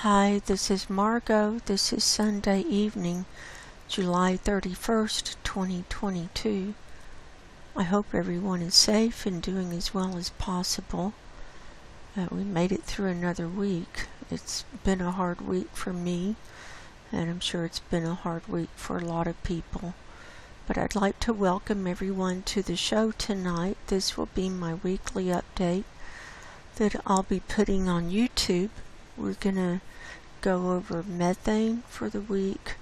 Hi, this is Margo. This is Sunday evening, July 31st, 2022. I hope everyone is safe and doing as well as possible. We made it through another week. It's been a hard week for me, and I'm sure it's been a hard week for a lot of people. But I'd like to welcome everyone to the show tonight. This will be my weekly update that I'll be putting on YouTube. We're going to go over methane for the week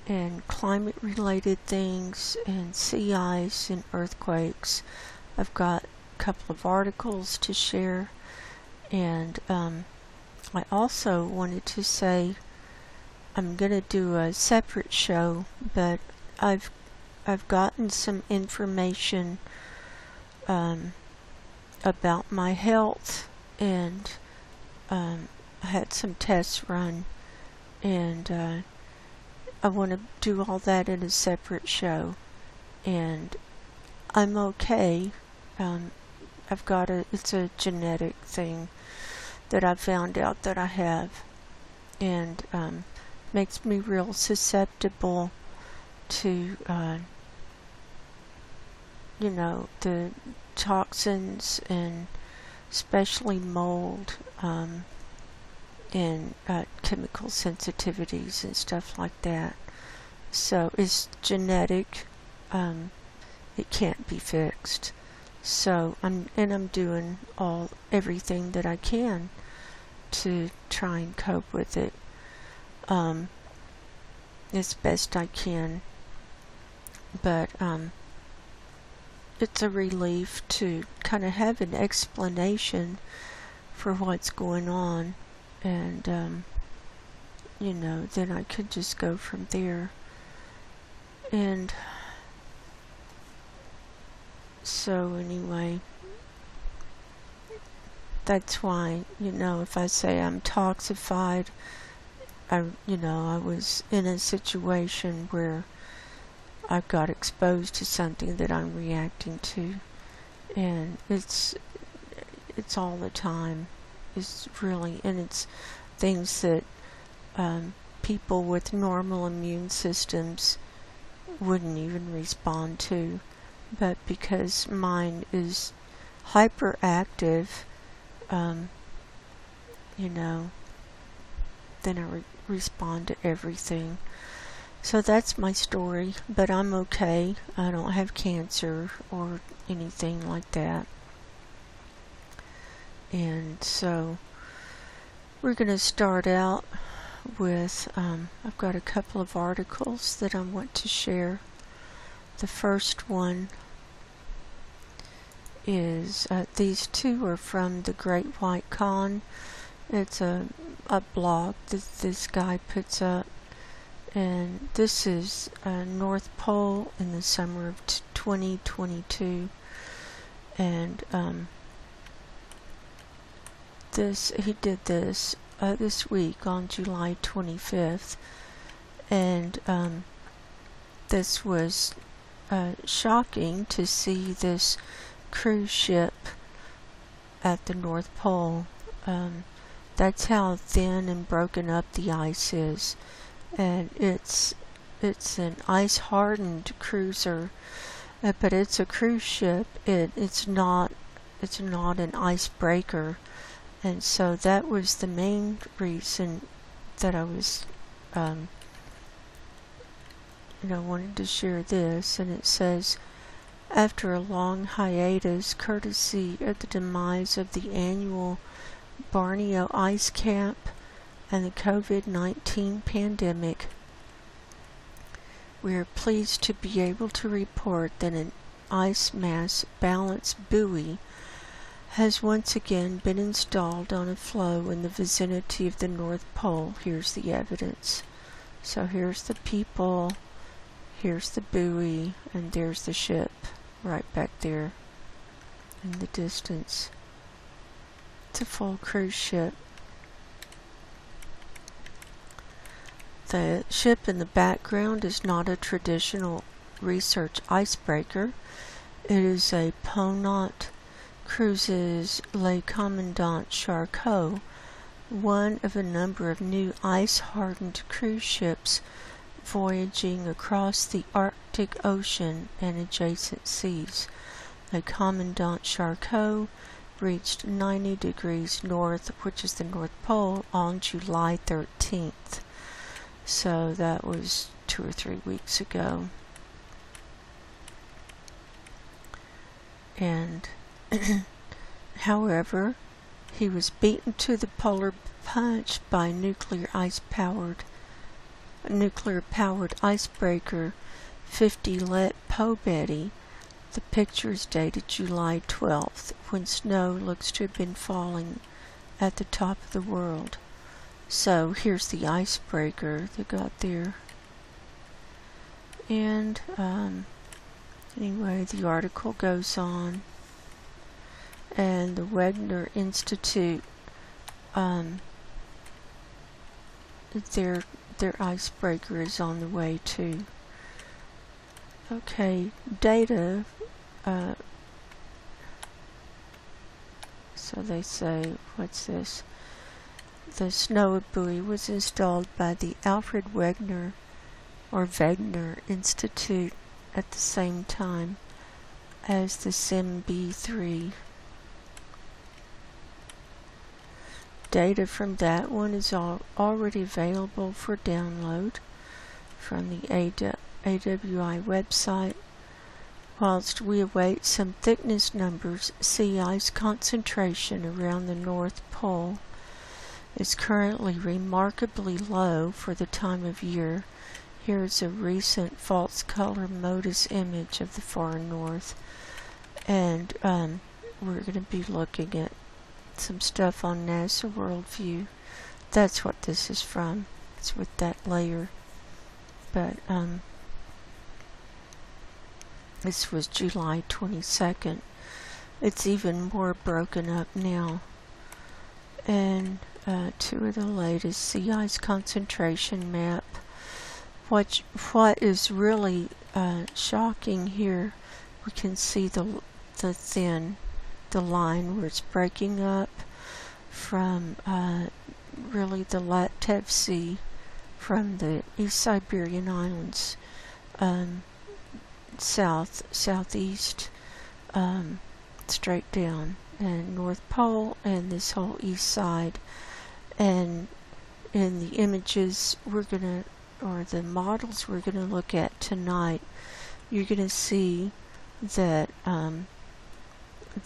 and climate related things and sea ice and earthquakes. I've got a couple of articles to share, and I also wanted to say I'm going to do a separate show, but I've gotten some information about my health, and I had some tests run, and I want to do all that in a separate show. And I'm okay. It's a genetic thing that I found out that I have, and makes me real susceptible to the toxins, and especially mold, and chemical sensitivities and stuff like that. So it's genetic. It can't be fixed. So I'm doing everything that I can to try and cope with it as best I can. But it's a relief to kind of have an explanation for what's going on, and then I could just go from there. And so anyway, that's why, if I say I'm toxified, I was in a situation where I got exposed to something that I'm reacting to, and it's all the time. It's really, and it's things that people with normal immune systems wouldn't even respond to, but because mine is hyperactive, then I respond to everything. So that's my story, but I'm okay. I don't have cancer or anything like that. And so we're going to start out with, I've got a couple of articles that I want to share. The first one is, these two are from the Great White Con. It's a blog that this guy puts up. And this is North Pole in the summer of 2022, and he did this this week on July 25th, and this was shocking to see this cruise ship at the North Pole. That's how thin and broken up the ice is. And it's an ice-hardened cruiser, but it's a cruise ship. It's not an icebreaker, and so that was the main reason that I was wanted to share this. And it says, after a long hiatus, courtesy of the demise of the annual Borneo ice camp and the COVID-19 pandemic, we are pleased to be able to report that an ice mass balance buoy has once again been installed on a floe in the vicinity of the North Pole. Here's the evidence. So here's the people, here's the buoy, and there's the ship right back there in the distance. It's a full cruise ship. The ship in the background is not a traditional research icebreaker. It is a Ponant Cruises Le Commandant Charcot, one of a number of new ice-hardened cruise ships voyaging across the Arctic Ocean and adjacent seas. The Commandant Charcot reached 90 degrees north, which is the North Pole, on July 13th. So that was 2 or 3 weeks ago. And however, he was beaten to the polar punch by nuclear-powered icebreaker 50 Let Po Betty. The picture is dated July 12th, when snow looks to have been falling at the top of the world. So here's the icebreaker that got there. And anyway, the article goes on. And the Wegener Institute, their icebreaker is on the way too. Okay, data. So they say, what's this? The snow buoy was installed by the Alfred Wegener Institute at the same time as the SIM-B3. Data from that one is already available for download from the AWI website. Whilst we await some thickness numbers, sea ice concentration around the North Pole is currently remarkably low for the time of year. Here's a recent false color MODIS image of the far north. And we're going to be looking at some stuff on NASA Worldview. That's what this is from. It's with that layer. But this was July 22nd. It's even more broken up now. And two of the latest sea ice concentration map. What is really shocking here, we can see the line where it's breaking up from really the Laptev Sea from the East Siberian Islands southeast straight down, and North Pole and this whole east side. And in the images or the models we're gonna look at tonight, you're gonna see that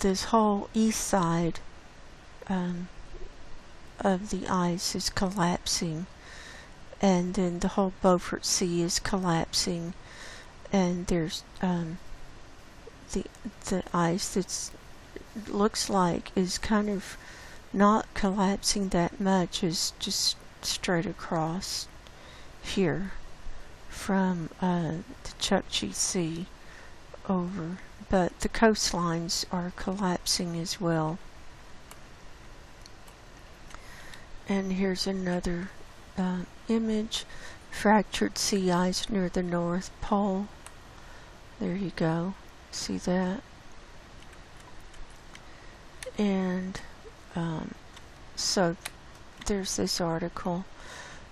this whole east side of the ice is collapsing, and then the whole Beaufort Sea is collapsing, and there's the ice that's looks like is kind of not collapsing that much, is just straight across here from the Chukchi Sea over, but the coastlines are collapsing as well. And here's another image, fractured sea ice near the North Pole. There you go, see that? And so there's this article,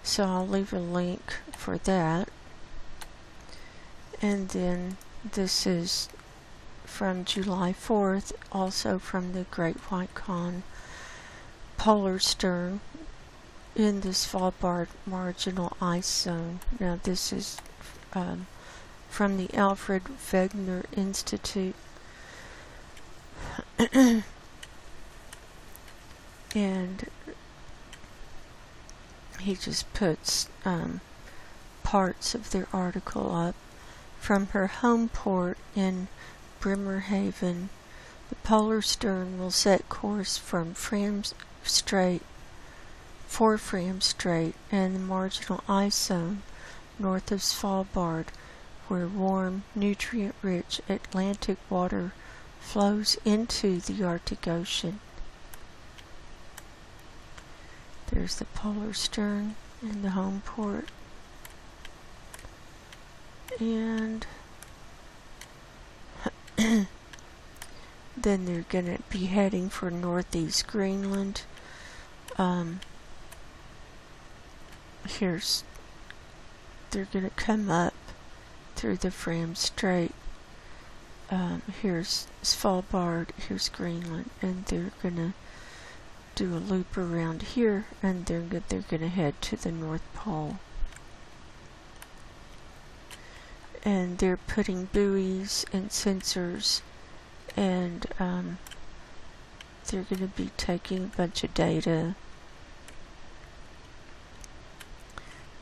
so I'll leave a link for that. And then this is from July 4th, also from the Great White Con Polar Stern in the Svalbard Marginal Ice Zone. Now this is from the Alfred Wegener Institute. And he just puts parts of their article up. From her home port in Bremerhaven, the Polar Stern will set course from Fram Strait and the Marginal Ice Zone north of Svalbard, where warm, nutrient-rich Atlantic water flows into the Arctic Ocean. There's the Polar Stern in the home port. And then they're going to be heading for northeast Greenland. they're going to come up through the Fram Strait. Here's Svalbard, here's Greenland, and they're going to do a loop around here, and they're going to head to the North Pole. And they're putting buoys and sensors, and they're going to be taking a bunch of data.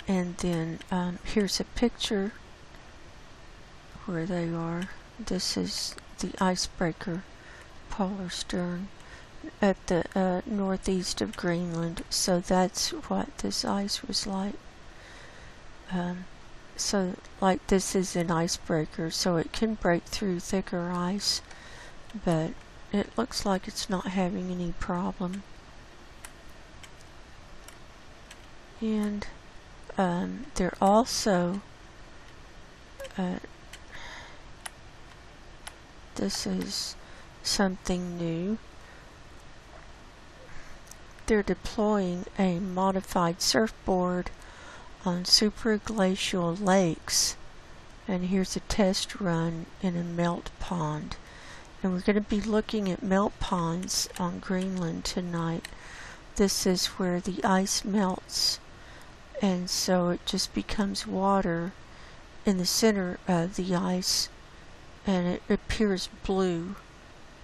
And then here's a picture where they are. This is the icebreaker polar stern at the northeast of Greenland. So that's what this ice was like. So like this is an icebreaker, so it can break through thicker ice, but it looks like it's not having any problem. And they're also this is something new. They're deploying a modified surfboard on superglacial lakes, and here's a test run in a melt pond. And we're going to be looking at melt ponds on Greenland tonight. This is where the ice melts, and so it just becomes water in the center of the ice, and it appears blue,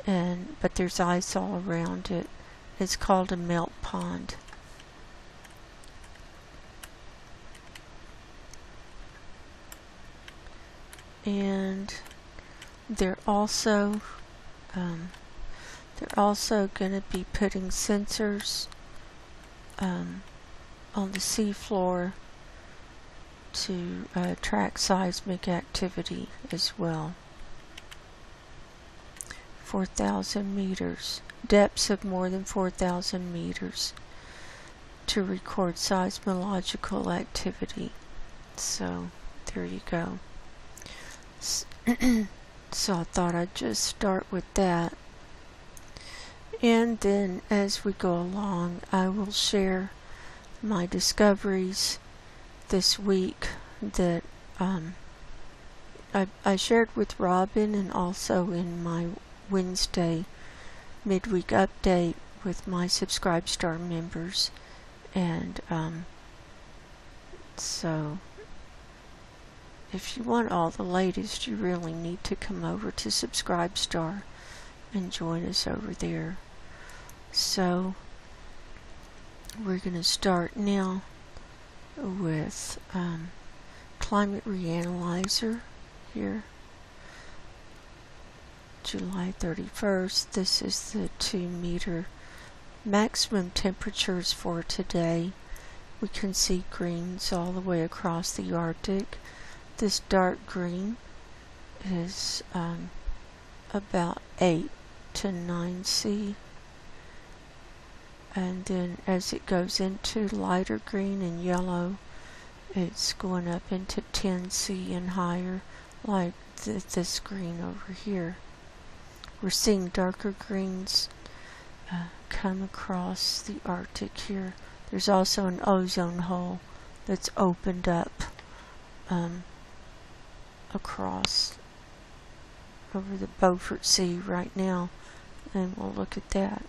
but there's ice all around it. It's called a melt pond. And they're also going to be putting sensors on the seafloor to track seismic activity as well. 4,000 meters, depths of more than 4,000 meters to record seismological activity. So there you go. So I thought I'd just start with that, and then as we go along I will share my discoveries this week that I shared with Robin, and also in my Wednesday midweek update with my Subscribestar members. And so if you want all the latest, you really need to come over to Subscribestar and join us over there. So we're going to start now with Climate Reanalyzer here, July 31st. This is the 2-meter maximum temperatures for today. We can see greens all the way across the Arctic. This dark green is about 8 to 9 C, and then as it goes into lighter green and yellow, it's going up into 10 C and higher, like this green over here. We're seeing darker greens come across the Arctic here. There's also an ozone hole that's opened up across over the Beaufort Sea right now, and we'll look at that.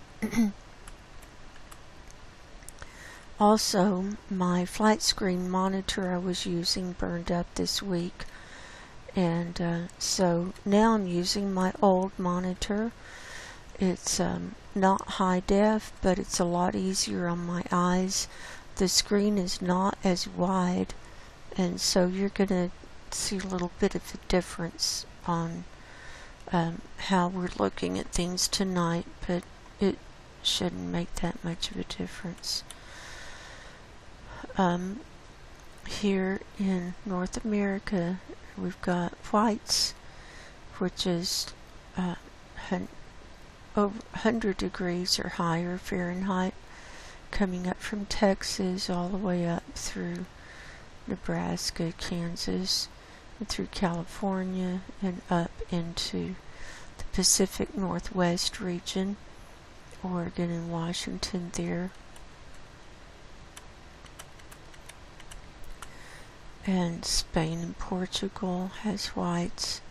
Also, my flat screen monitor I was using burned up this week, and so now I'm using my old monitor. It's not high def, but it's a lot easier on my eyes. The screen is not as wide, and so you're going to see a little bit of a difference on how we're looking at things tonight, but it shouldn't make that much of a difference. Here in North America, we've got whites, which is over 100 degrees or higher Fahrenheit, coming up from Texas all the way up through Nebraska, Kansas, and through California, and up into the Pacific Northwest region, Oregon and Washington there. and Spain and Portugal has whites.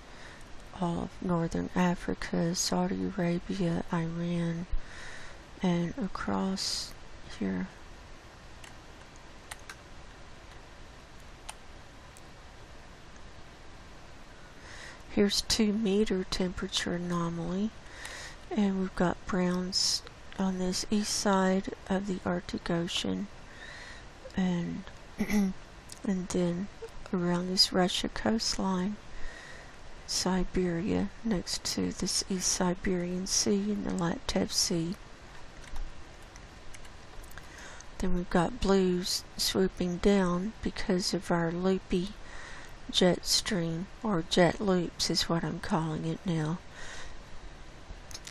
All of northern Africa, Saudi Arabia, Iran, and across here. Here's 2-meter temperature anomaly, and we've got browns on this east side of the Arctic Ocean, and and then around this Russia coastline, Siberia, next to this East Siberian Sea and the Laptev Sea. Then we've got blues swooping down because of our loopy jet stream, or jet loops is what I'm calling it now,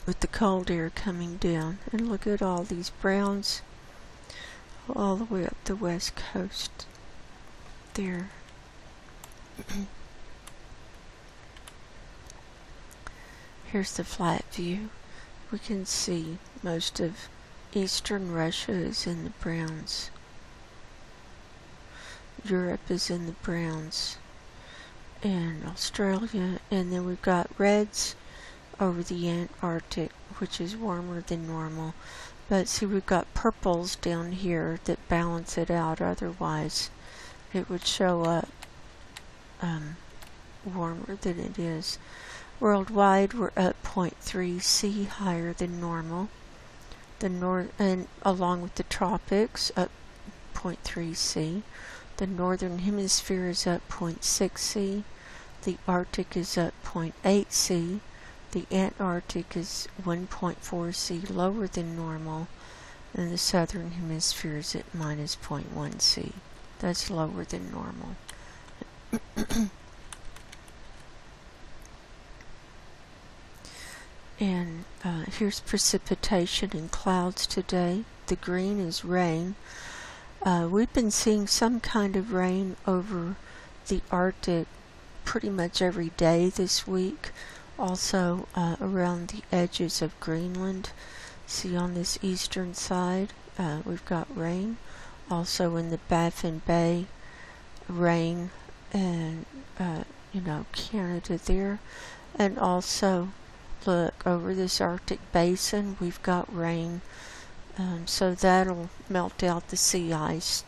with the cold air coming down. And look at all these browns all the way up the west coast there. Here's the flat view. We can see most of eastern Russia is in the browns. Europe is in the browns, and Australia, and then we've got reds over the Antarctic, which is warmer than normal. But see, we've got purples down here that balance it out, otherwise it would show up warmer than it is. Worldwide, we're up 0.3 C higher than normal. The north, and along with the tropics, up 0.3 C. The northern hemisphere is up 0.6 C. The Arctic is up 0.8 C. The Antarctic is 1.4 C lower than normal. And the southern hemisphere is at minus 0.1 C. That's lower than normal. And here's precipitation and clouds today. The green is rain. We've been seeing some kind of rain over the Arctic pretty much every day this week. Also around the edges of Greenland. See, on this eastern side, we've got rain. Also in the Baffin Bay, rain, and Canada there. And also, look, over this Arctic basin, we've got rain. So that'll melt out the sea ice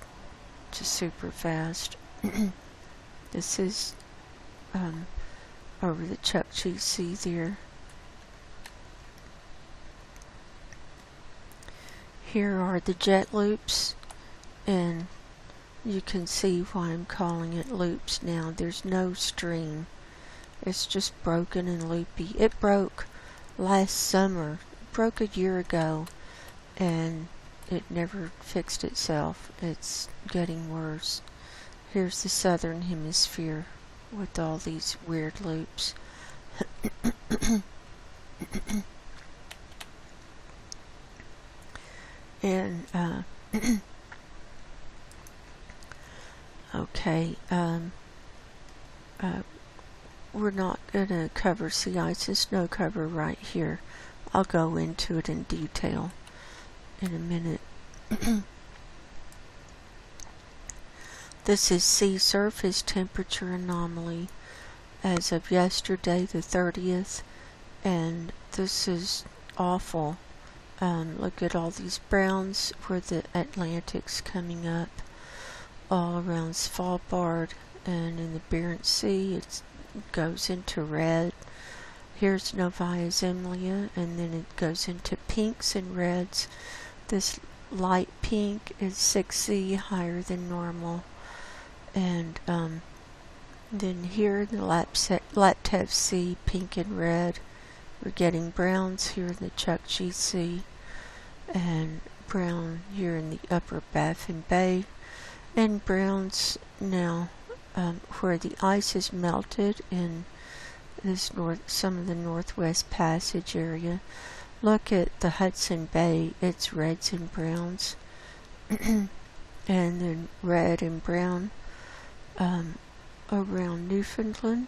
just super fast. This is over the Chukchi Sea there. Here are the jet loops, and you can see why I'm calling it loops now. There's no stream. It's just broken and loopy. It broke last summer. It broke a year ago, and it never fixed itself. It's getting worse. Here's the southern hemisphere with all these weird loops. And okay, we're not going to cover sea ice and snow cover right here. I'll go into it in detail in a minute. This is sea surface temperature anomaly as of yesterday, the 30th, and this is awful. Look at all these browns where the Atlantic's coming up all around Svalbard, and in the Barents Sea it goes into red. Here's Novaya Zemlya, and then it goes into pinks and reds. This light pink is 6C higher than normal. And then here in the Laptev Sea, pink and red. We're getting browns here in the Chukchi Sea, and brown here in the upper Baffin Bay, and browns now where the ice is melted in this some of the Northwest Passage area. Look at the Hudson Bay, it's reds and browns, and then red and brown around Newfoundland,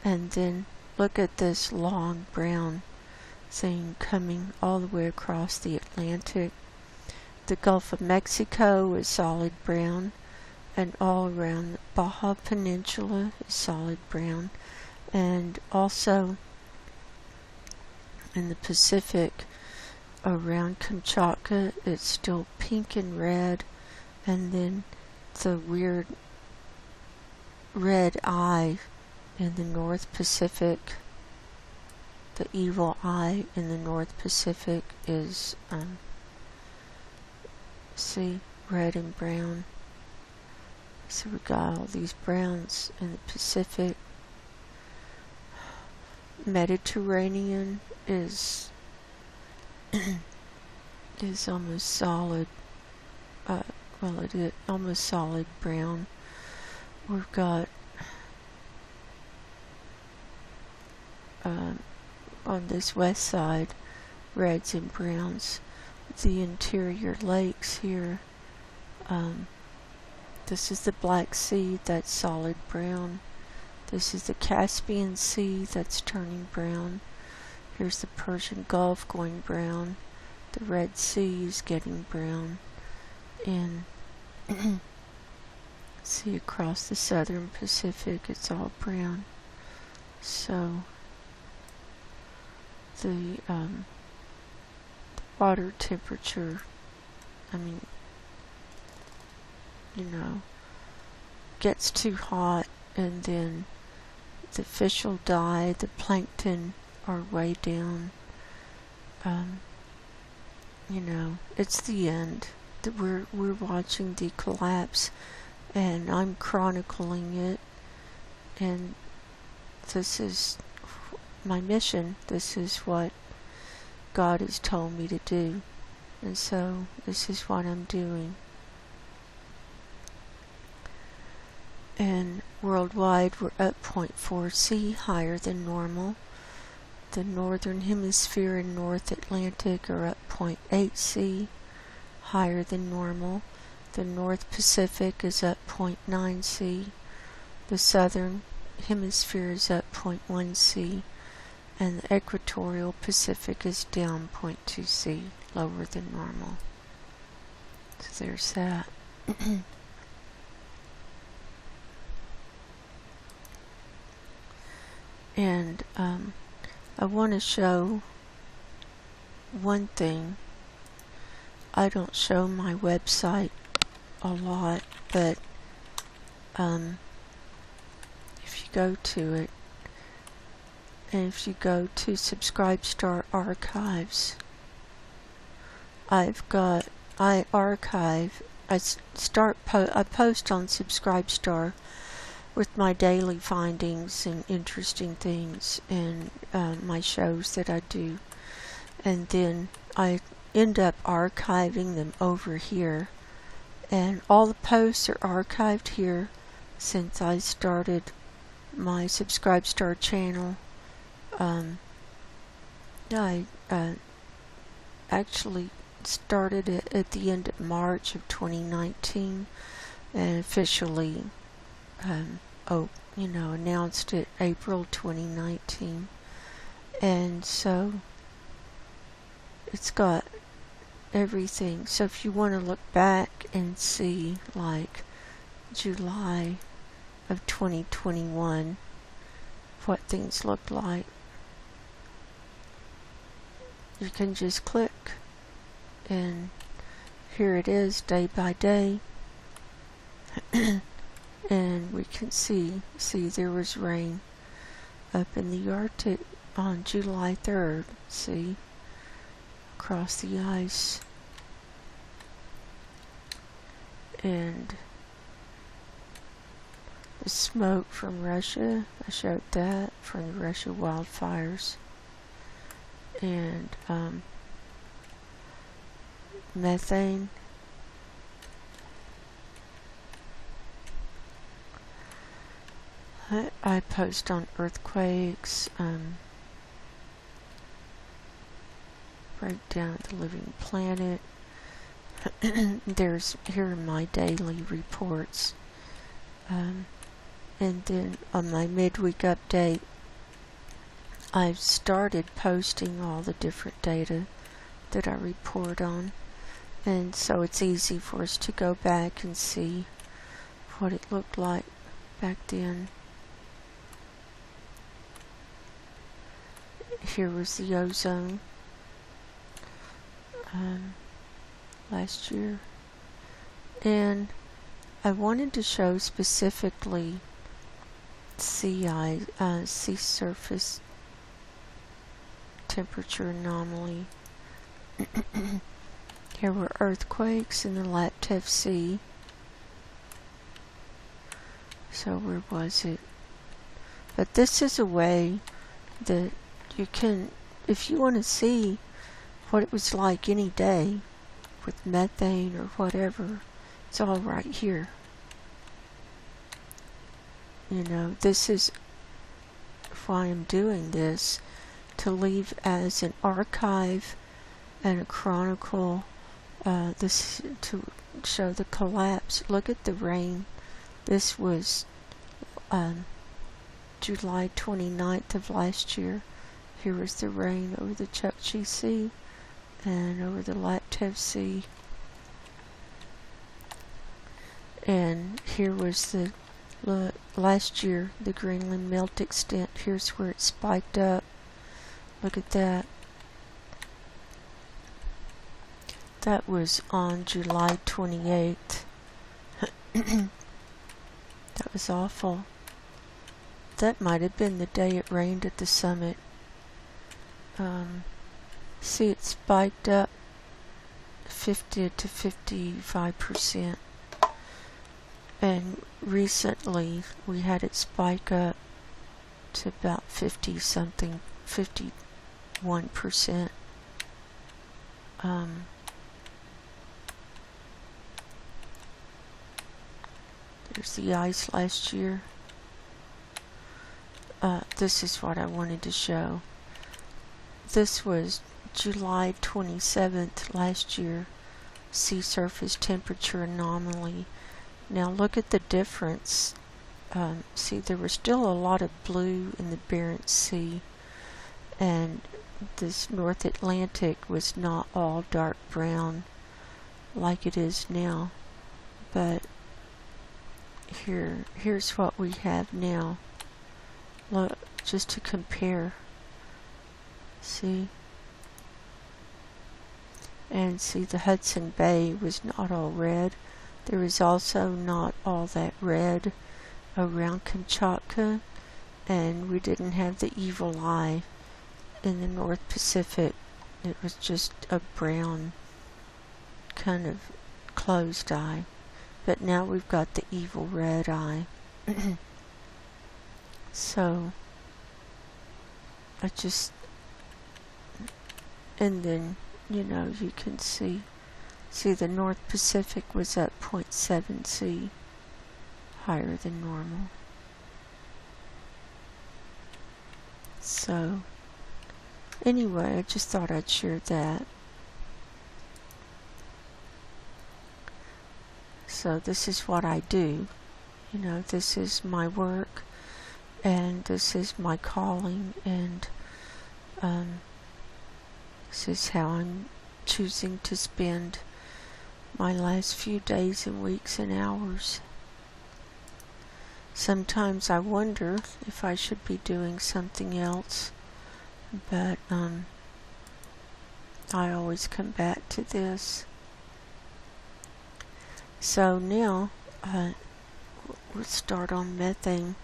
and then look at this long brown thing coming all the way across the Atlantic. The Gulf of Mexico is solid brown, and all around the Baja Peninsula is solid brown, and also in the Pacific around Kamchatka it's still pink and red, and then the weird red eye in the North Pacific, the evil eye in the North Pacific is see, red and brown. So we got all these browns in the Pacific. Mediterranean is almost solid, well, it is almost solid brown. We've got on this west side reds and browns. The interior lakes here, this is the Black Sea, that's solid brown. This is the Caspian Sea, that's turning brown. Here's the Persian Gulf going brown. The Red Sea is getting brown. And see, across the southern Pacific it's all brown. So the water temperature, I mean, you know, gets too hot, and then the fish will die, the plankton are way down. You know, it's the end. We're watching the collapse, and I'm chronicling it, and this is my mission. This is what God has told me to do, and so this is what I'm doing. And worldwide we're up 0.4 C, higher than normal. The northern hemisphere and North Atlantic are up 0.8 C, higher than normal. The North Pacific is up 0.9 C. The southern hemisphere is up 0.1 C. And the equatorial Pacific is down 0.2 C, lower than normal. So there's that. And I want to show one thing. I don't show my website a lot, but if you go to it, and if you go to Subscribestar Archives, I post on Subscribestar with my daily findings and interesting things, and my shows that I do, and then I end up archiving them over here, and all the posts are archived here since I started my Subscribestar channel. I actually started it at the end of March of 2019 and officially announced it April 2019, and so it's got everything. So if you want to look back and see like July of 2021 what things look like, you can just click, and here it is day by day. And we can see there was rain up in the Arctic on July 3rd, see, across the ice. And the smoke from Russia, I showed that, from the Russia wildfires. And methane. I post on earthquakes, breakdown of the living planet. Here are my daily reports. And then on my midweek update, I've started posting all the different data that I report on. And so it's easy for us to go back and see what it looked like back then. Here was the ozone last year, and I wanted to show specifically sea surface temperature anomaly. Here were earthquakes in the Laptev Sea. So where was it? But this is a way that you can, if you want to see what it was like any day with methane or whatever, it's all right here. You know, this is why I'm doing this, to leave as an archive and a chronicle, this to show the collapse. Look at the rain. This was July 29th of last year. Here was the rain over the Chukchi Sea and over the Laptev Sea. And here was the last year, the Greenland melt extent. Here's where it spiked up. Look at that. That was on July 28th. That was awful. That might have been the day it rained at the summit. See, it spiked up 50 to 55%. And recently we had it spike up to about 51%. There's the ice last year. This is what I wanted to show. This was July 27th last year, sea surface temperature anomaly. Now look at the difference. See, there was still a lot of blue in the Barents Sea, and this North Atlantic was not all dark brown like it is now. But here's what we have now. Look, just to compare. See? And see, the Hudson Bay was not all red. There was also not all that red around Kamchatka, and we didn't have the evil eye in the North Pacific. It was just a brown kind of closed eye. But now we've got the evil red eye. So and then, you know, you can see the North Pacific was at 0.7 C, higher than normal. So anyway, I just thought I'd share that. So this is what I do. You know, this is my work, and this is my calling, and this is how I'm choosing to spend my last few days and weeks and hours. Sometimes I wonder if I should be doing something else, but I always come back to this. So now let's start on methane.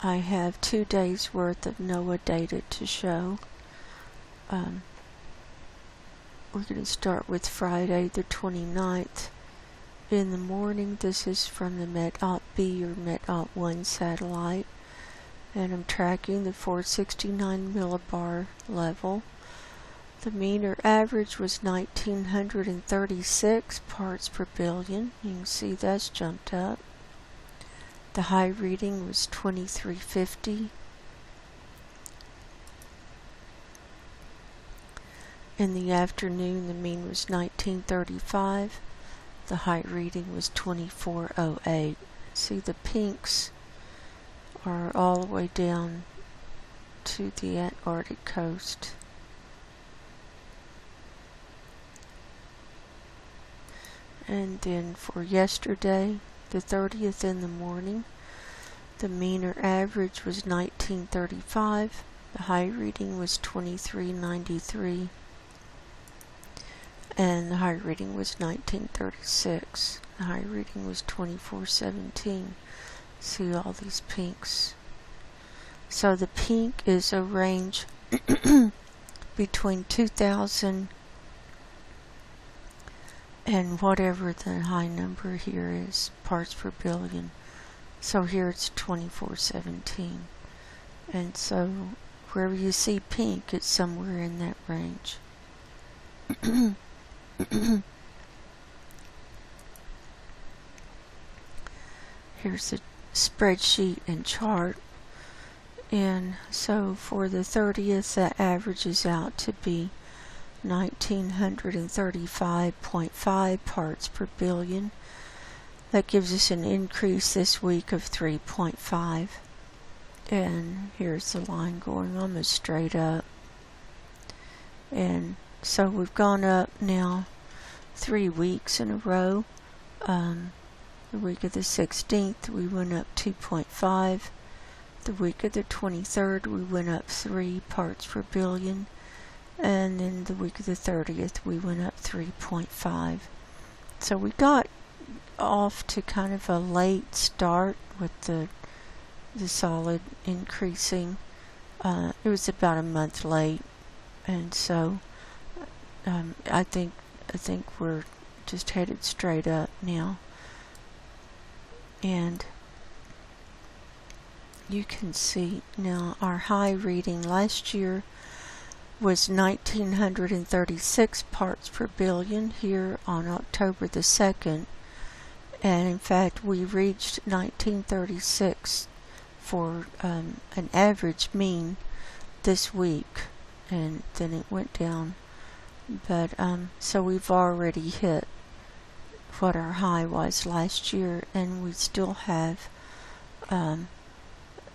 I have 2 days worth of NOAA data to show. We're going to start with Friday the 29th. In the morning, this is from the MET-OP-B or MET-OP-1 satellite, and I'm tracking the 469 millibar level. The mean or average was 1936 parts per billion. You can see that's jumped up. The high reading was 2350. In the afternoon, the mean was 1935. The high reading was 2408. See, the pinks are all the way down to the Antarctic coast. And then for yesterday, the 30th in the morning, the mean or average was 1935. The high reading was 2393. And the high reading was 1936. The high reading was 2417. See all these pinks. So the pink is a range between 2000 and whatever the high number here is, parts per billion. So here it's 2417. And so wherever you see pink, it's somewhere in that range. Here's a spreadsheet and chart. And so for the 30th, that averages out to be 1935.5 parts per billion. That gives us an increase this week of 3.5. And here's the line going almost straight up. And so we've gone up now 3 weeks in a row. The week of the 16th, we went up 2.5. The week of the 23rd, we went up 3 parts per billion. And then the week of the 30th, we went up 3.5. So we got off to kind of a late start with the solid increasing. It was about a month late. And so I think we're just headed straight up now. And you can see now our high reading last year was 1936 parts per billion here on October the 2nd. And in fact, we reached 1936 for an average mean this week. And then it went down. But so we've already hit what our high was last year, and we still have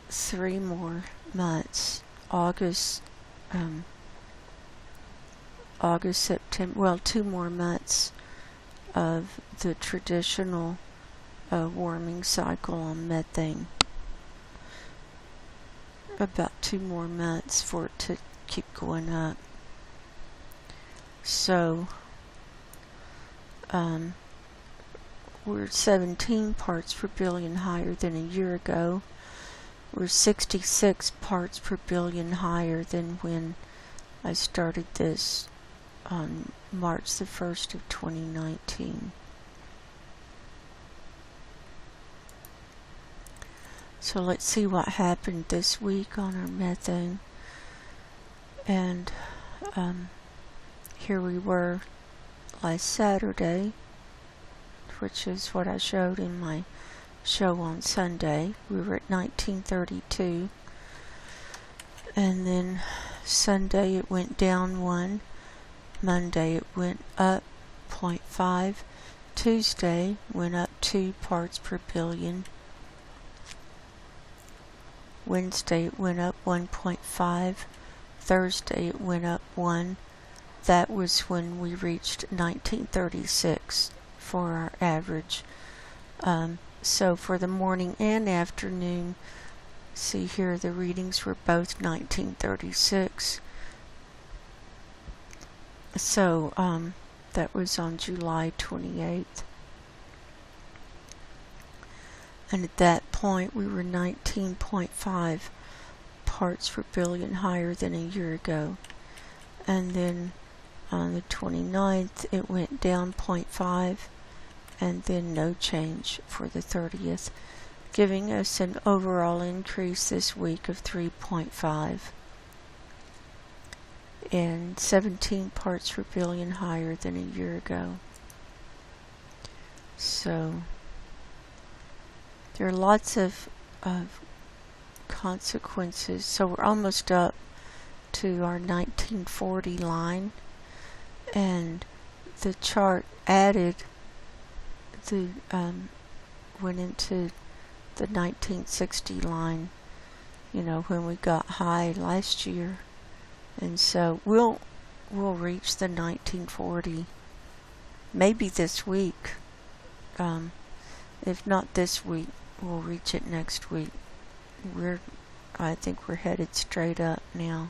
3 more months, August, September, well, 2 more months of the traditional warming cycle on methane. About 2 more months for it to keep going up. So we're 17 parts per billion higher than a year ago. We're 66 parts per billion higher than when I started this on March the 1st of 2019. So let's see what happened this week on our methane. And here we were last Saturday, which is what I showed in my show on Sunday. We were at 1932. And then Sunday it went down 1. Monday it went up 0.5. Tuesday went up 2 parts per billion. Wednesday it went up 1.5. Thursday it went up 1. That was when we reached 1936 for our average. So for the morning and afternoon, see here the readings were both 1936. So that was on July 28th. And at that point we were 19.5 parts per billion higher than a year ago. And then on the 29th it went down 0.5, and then no change for the 30th, giving us an overall increase this week of 3.5 and 17 parts per billion higher than a year ago. So there are lots of consequences. So we're almost up to our 1940 line, and the chart added the went into the 1960 line, you know, when we got high last year. And so we'll reach the 1940 maybe this week. if not this week, we'll reach it next week. I think we're headed straight up now.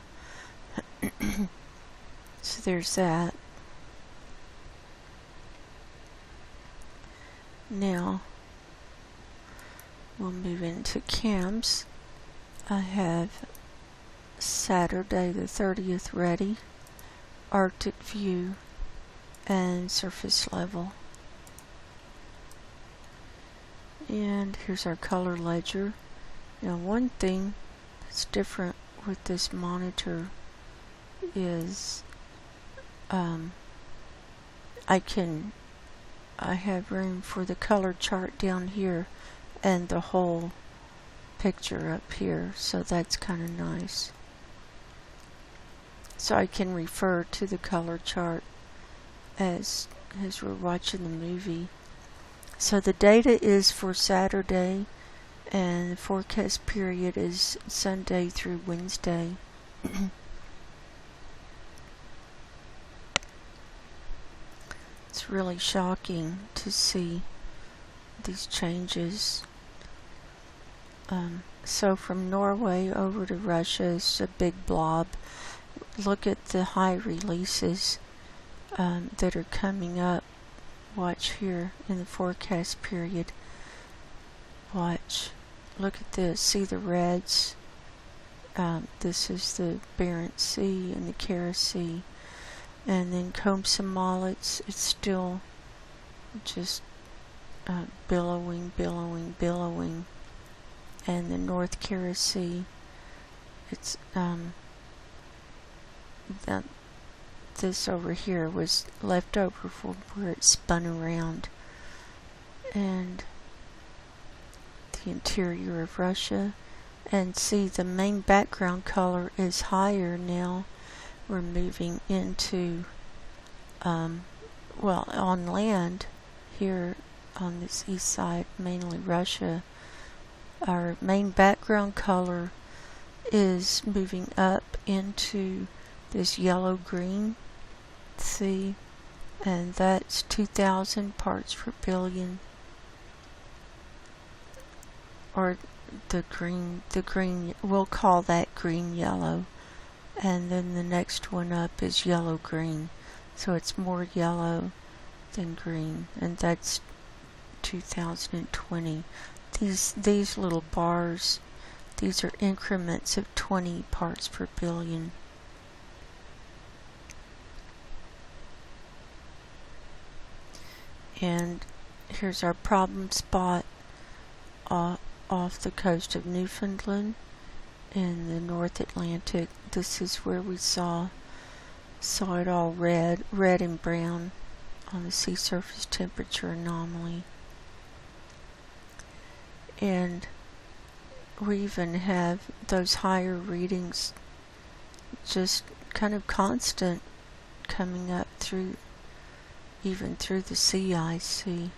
So there's that. Now we'll move into cams. I have Saturday the 30th ready, Arctic view, and surface level. And here's our color ledger. Now one thing that's different with this monitor is I have room for the color chart down here and the whole picture up here, so that's kind of nice. So I can refer to the color chart as we're watching the movie. So the data is for Saturday, and the forecast period is Sunday through Wednesday. It's really shocking to see these changes. So from Norway over to Russia is a big blob. Look at the high releases that are coming up. Watch here in the forecast period. Watch. Look at this. See the reds? This is the Barents Sea and the Kara Sea. And then Komsomolets, it's still just billowing. And the North Kara Sea, it's this over here was left over for where it spun around. And the interior of Russia. And see, the main background color is higher now. We're moving into, well, on land here on this east side, mainly Russia, our main background color is moving up into this yellow-green, see, and that's 2,000 parts per billion, or the green, we'll call that green-yellow. And then the next one up is yellow-green. So it's more yellow than green. And that's 2020. These little bars, these are increments of 20 parts per billion. And here's our problem spot off the coast of Newfoundland in the North Atlantic. This is where we saw it all red and brown on the sea surface temperature anomaly. And we even have those higher readings just kind of constant coming up through, even through the sea ice. See.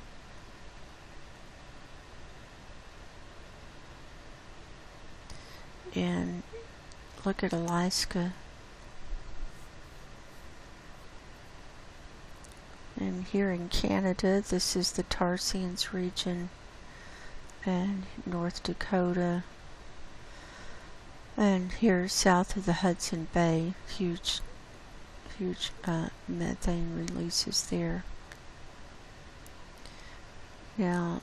And look at Alaska. And here in Canada, this is the tar sands region, and North Dakota, and here south of the Hudson Bay, huge methane releases there. Now,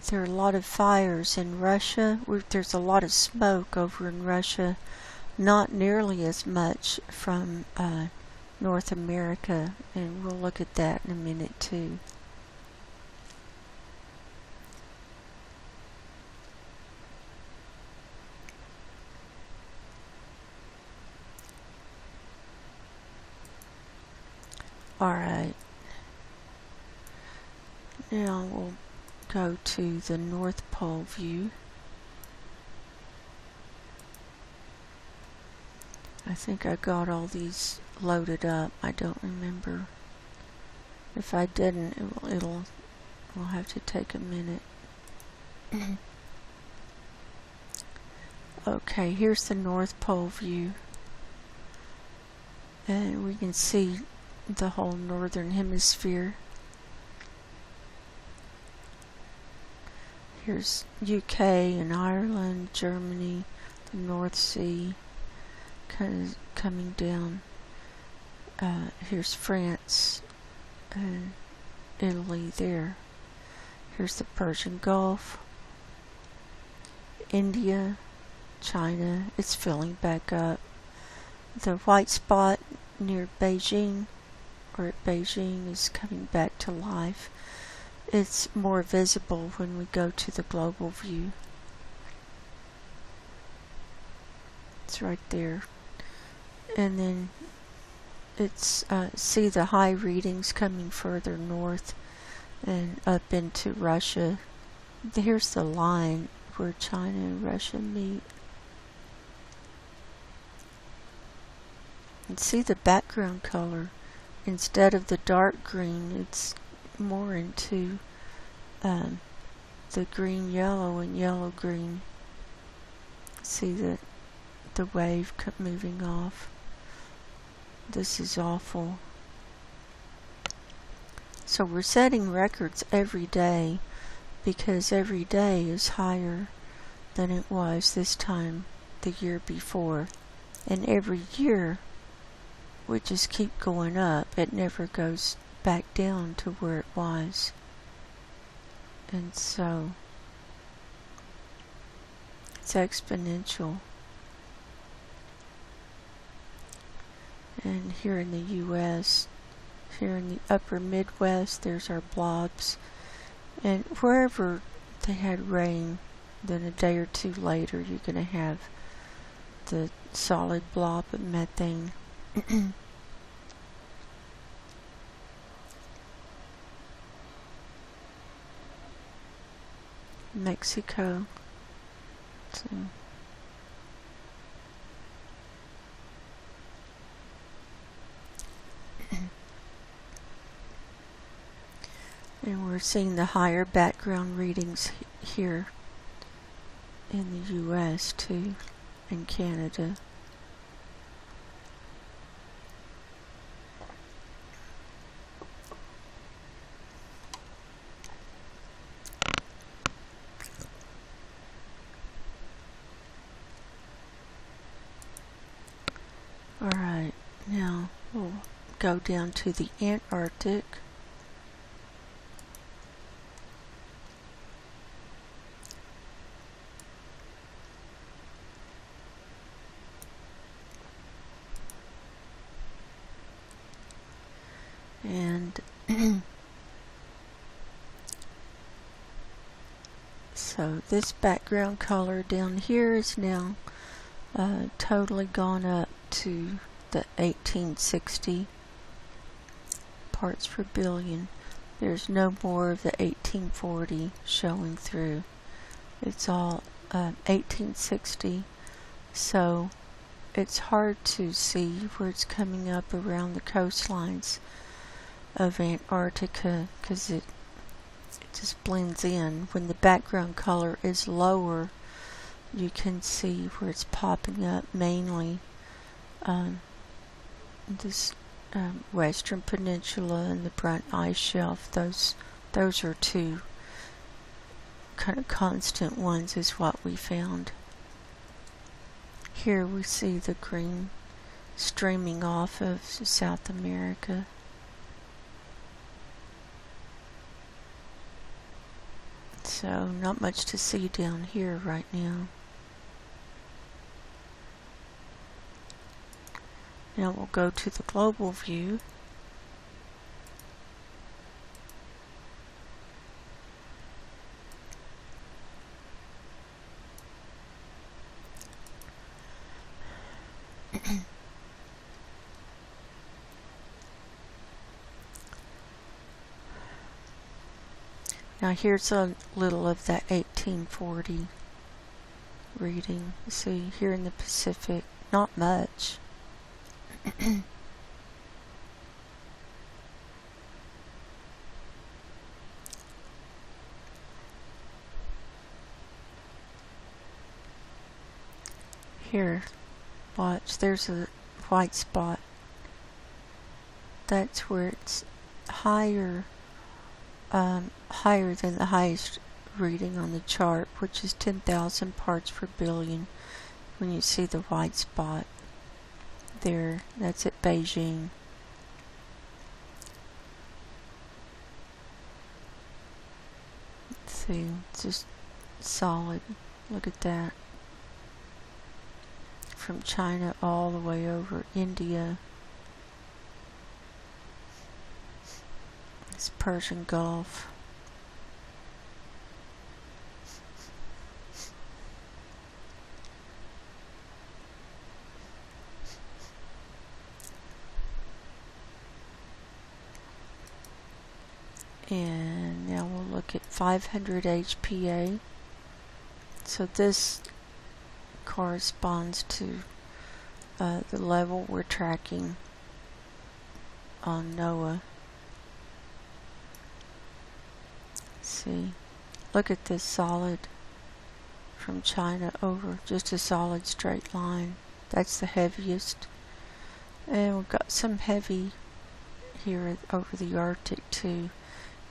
there are a lot of fires in Russia. There's a lot of smoke over in Russia, not nearly as much from North America, and we'll look at that in a minute too. Alright, now we'll go to the North Pole view. I think I got all these loaded up. I don't remember. If I didn't, we'll have to take a minute. Okay, here's the North Pole view. And we can see the whole northern hemisphere Here's UK and Ireland, Germany, the North Sea, kind of coming down. Here's France and Italy there. Here's the Persian Gulf, India, China. It's filling back up. The white spot near Beijing, or at Beijing, is coming back to life. It's more visible when we go to the global view. It's right there. And then it's see the high readings coming further north and up into Russia. Here's the line where China and Russia meet. And see the background color. Instead of the dark green, it's more into the green yellow and yellow green. See the wave moving off. This is awful. So we're setting records every day because every day is higher than it was this time the year before. And every year we just keep going up. It never goes back down to where it was. And so it's exponential. And here in the US, here in the upper Midwest, there's our blobs. And wherever they had rain, then a day or two later you're going to have the solid blob of methane. Mexico. So and we're seeing the higher background readings here in the US too, and Canada. Alright, now we'll go down to the Antarctic. And so this background color down here is now totally gone up to the 1860 parts per billion. There's no more of the 1840 showing through. It's all 1860, so it's hard to see where it's coming up around the coastlines of Antarctica because it just blends in. When the background color is lower, you can see where it's popping up mainly this Western Peninsula and the Brunt Ice Shelf. Those are two kind of constant ones is what we found. Here we see the green streaming off of South America. So not much to see down here right now. Now we'll go to the global view. Now here's a little of that 1840 reading. See here in the Pacific, not much. Here, watch, there's a white spot. That's where it's higher than the highest reading on the chart, which is 10,000 parts per billion. When you see the white spot there, that's at Beijing. Let's see, it's just solid. Look at that. From China all the way over India. It's Persian Gulf. And now we'll look at 500 HPA. So this corresponds to the level we're tracking on NOAA. See, look at this solid from China over, just a solid straight line. That's the heaviest. And we've got some heavy here over the Arctic too.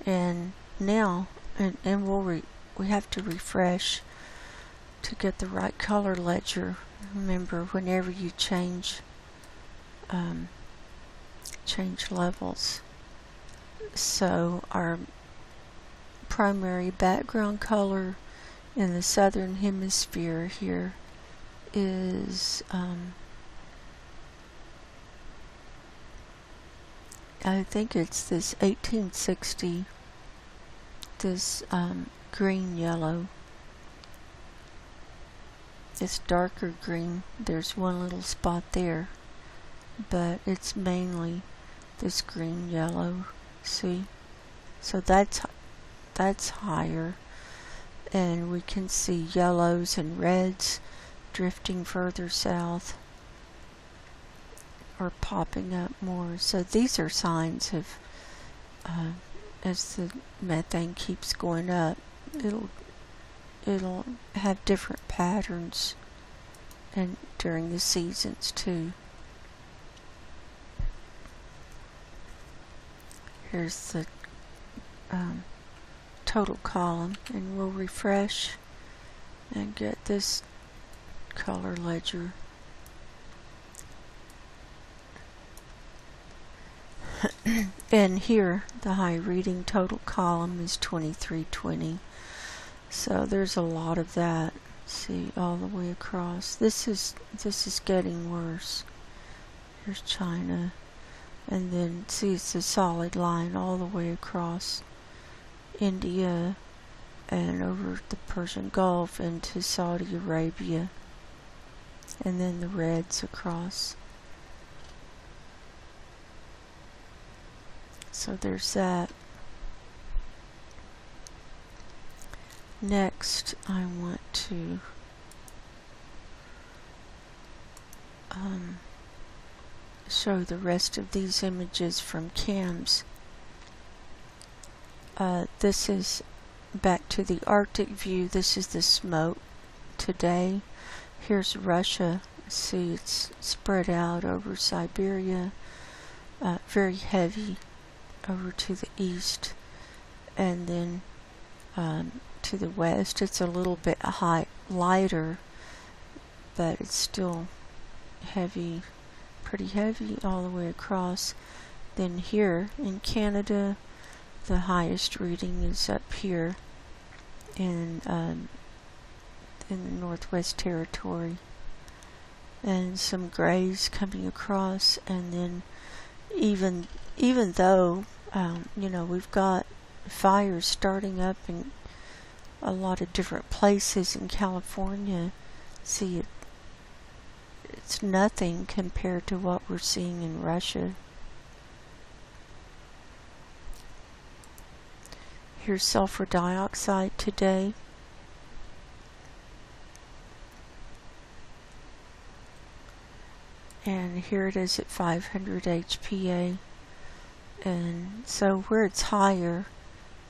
And now, we have to refresh to get the right color ledger. Remember, whenever you change levels. So our primary background color in the southern hemisphere here is I think it's this 1860, this green yellow. It's darker green. There's one little spot there, but it's mainly this green yellow. See? So that's higher, and we can see yellows and reds drifting further south or popping up more. So these are signs of as the methane keeps going up, it'll have different patterns, and during the seasons too. Here's the total column, and we'll refresh and get this color ledger. And here the high reading total column is 2320. So there's a lot of that. See, all the way across. This is getting worse. Here's China, and then see, it's a solid line all the way across India and over the Persian Gulf into Saudi Arabia, and then the reds across. So there's that. Next, I want to show the rest of these images from CAMS. This is back to the Arctic view. This is the smoke today. Here's Russia. See, it's spread out over Siberia, very heavy over to the east, and then to the west it's a little bit lighter, but it's still heavy, pretty heavy all the way across. Then here in Canada, the highest reading is up here in the Northwest Territory, and some grays coming across. And then even though we've got fires starting up in a lot of different places in California, see, it's nothing compared to what we're seeing in Russia. Here's sulfur dioxide today. And here it is at 500 HPA. And so where it's higher,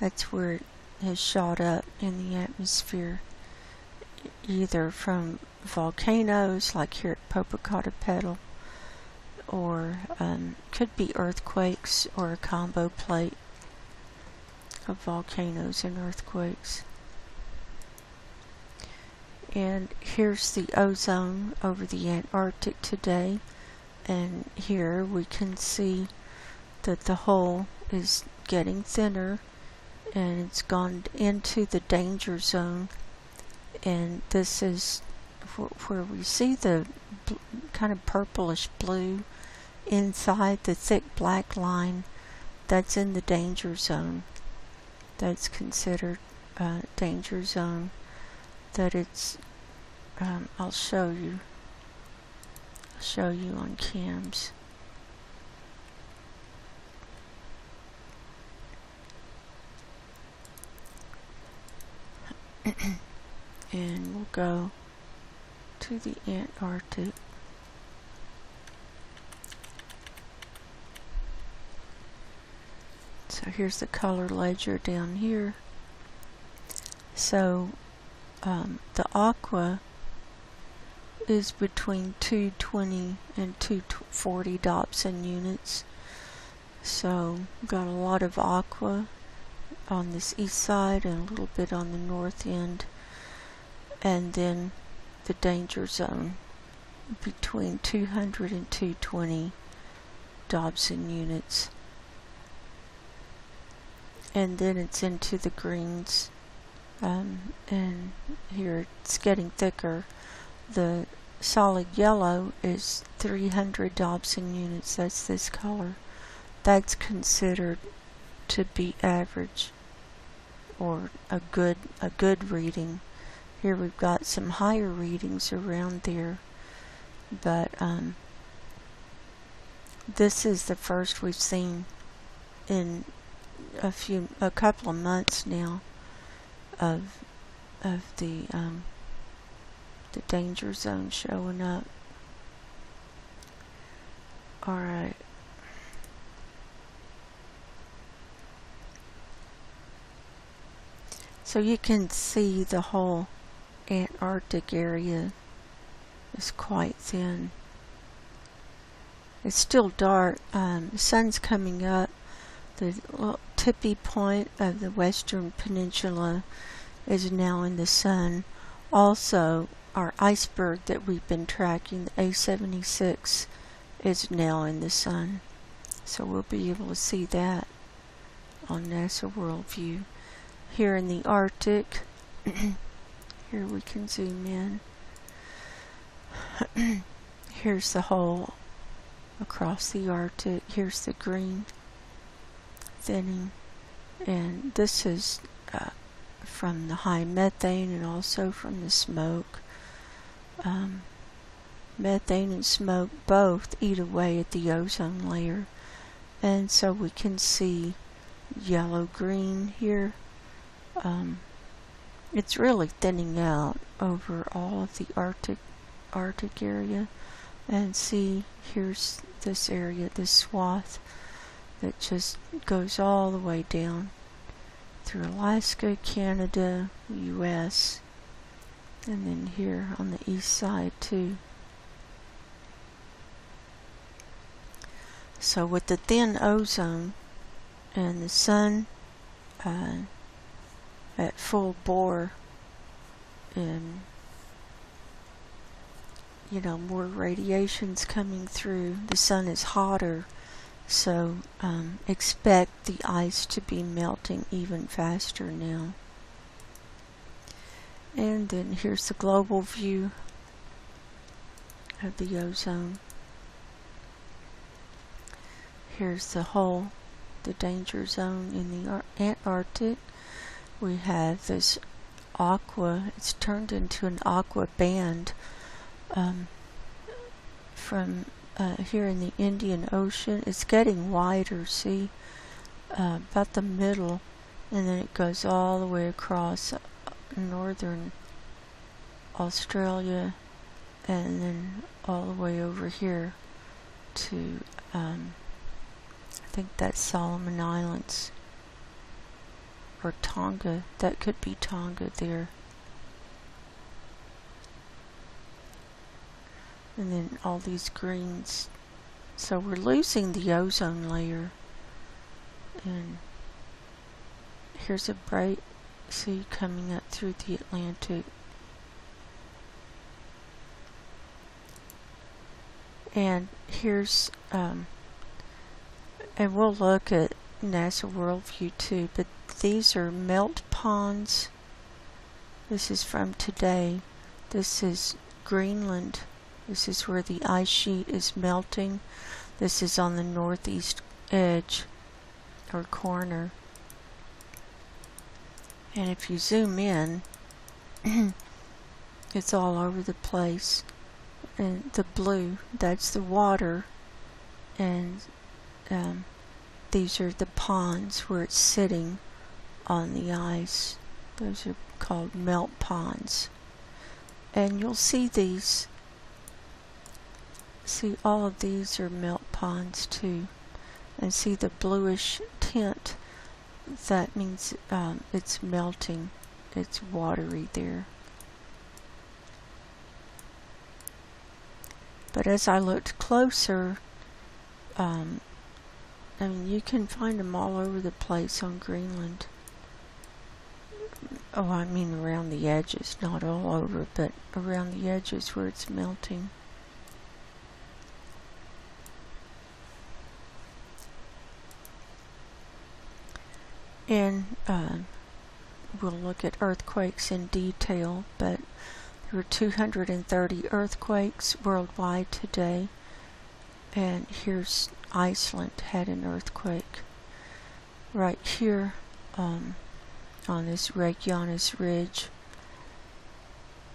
that's where it has shot up in the atmosphere, either from volcanoes like here at Popocatépetl, or could be earthquakes or a combo plate of volcanoes and earthquakes. And here's the ozone over the Antarctic today, and here we can see that the hole is getting thinner and it's gone into the danger zone, and this is where we see the kind of purplish blue inside the thick black line. That's in the danger zone. That's considered danger zone. That it's I'll show you on cams. And we'll go to the Antarctic. So here's the color ledger down here. So the aqua is between 220 and 240 Dobson units. So we've got a lot of aqua on this east side and a little bit on the north end, and then the danger zone between 200 and 220 Dobson units, and then it's into the greens, and here it's getting thicker. The solid yellow is 300 Dobson units. That's this color. That's considered to be average, or a good reading. Here we've got some higher readings around there, but this is the first we've seen in a couple of months now of the danger zone showing up. All right. So you can see the whole Antarctic area is quite thin. It's still dark. The sun's coming up. The little tippy point of the western peninsula is now in the sun. Also, our iceberg that we've been tracking, the A76, is now in the sun. So we'll be able to see that on NASA World View. Here in the Arctic, here we can zoom in. Here's the hole across the Arctic. Here's the green thinning, and this is from the high methane and also from the smoke. Methane and smoke both eat away at the ozone layer, and so we can see yellow-green here. It's really thinning out over all of the Arctic area, and see, here's this area, this swath that just goes all the way down through Alaska, Canada, US, and then here on the east side too. So with the thin ozone and the sun at full bore, and more radiation's coming through, the sun is hotter, so expect the ice to be melting even faster now. And then here's the global view of the ozone. Here's the whole, the danger zone in the Antarctic. We have this aqua, it's turned into an aqua band from here in the Indian Ocean. It's getting wider, see, about the middle, and then it goes all the way across northern Australia, and then all the way over here to I think that's Solomon Islands or Tonga. That could be Tonga there. And then all these greens. So we're losing the ozone layer. And here's a bright sea coming up through the Atlantic. And here's, and we'll look at NASA Worldview too, but these are melt ponds. This is from today. This is Greenland. This is where the ice sheet is melting. This is on the northeast edge or corner. And if you zoom in, it's all over the place. And the blue, that's the water, and these are the ponds where it's sitting on the ice. Those are called melt ponds. And you'll see these, see all of these are melt ponds too. And see the bluish tint, that means it's melting, it's watery there. But as I looked closer, I mean, you can find them all over the place on Greenland. Oh, I mean around the edges, not all over, but around the edges where it's melting. And we'll look at earthquakes in detail, but there were 230 earthquakes worldwide today, and here's Iceland had an earthquake right here on this Reykjanes Ridge,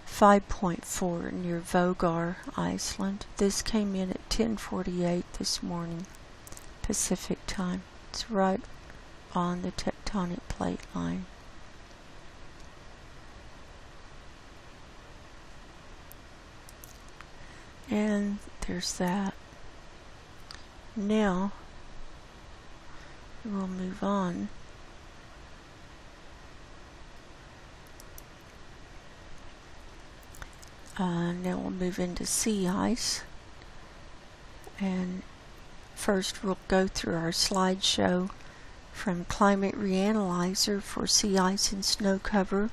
5.4 near Vogar, Iceland. This came in at 10:48 this morning Pacific time. It's right on the tectonic plate line. And there's that. Now we'll move on. Now we'll move into sea ice. And first we'll go through our slideshow from Climate Reanalyzer for sea ice and snow cover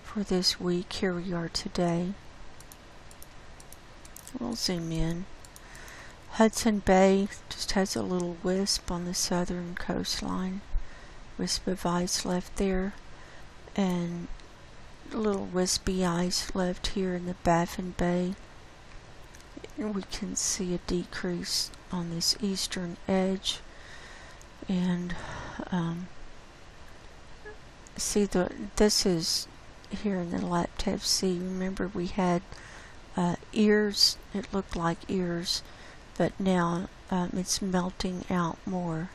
for this week. Here we are today. We'll zoom in. Hudson Bay just has a little wisp on the southern coastline. Wisp of ice left there, and a little wispy ice left here in the Baffin Bay. And we can see a decrease on this eastern edge. And see, this is here in the Laptev Sea. Remember, we had ears. It looked like ears, but now it's melting out more,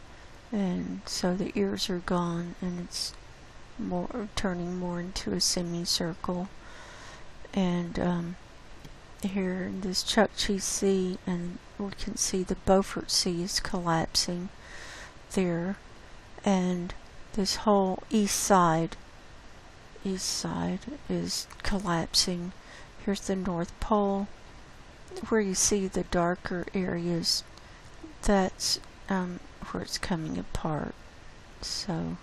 and so the ears are gone, and it's more turning more into a semicircle. And here in this Chukchi Sea, and we can see the Beaufort Sea is collapsing there, and this whole east side is collapsing. Here's the North Pole, where you see the darker areas. That's where it's coming apart. So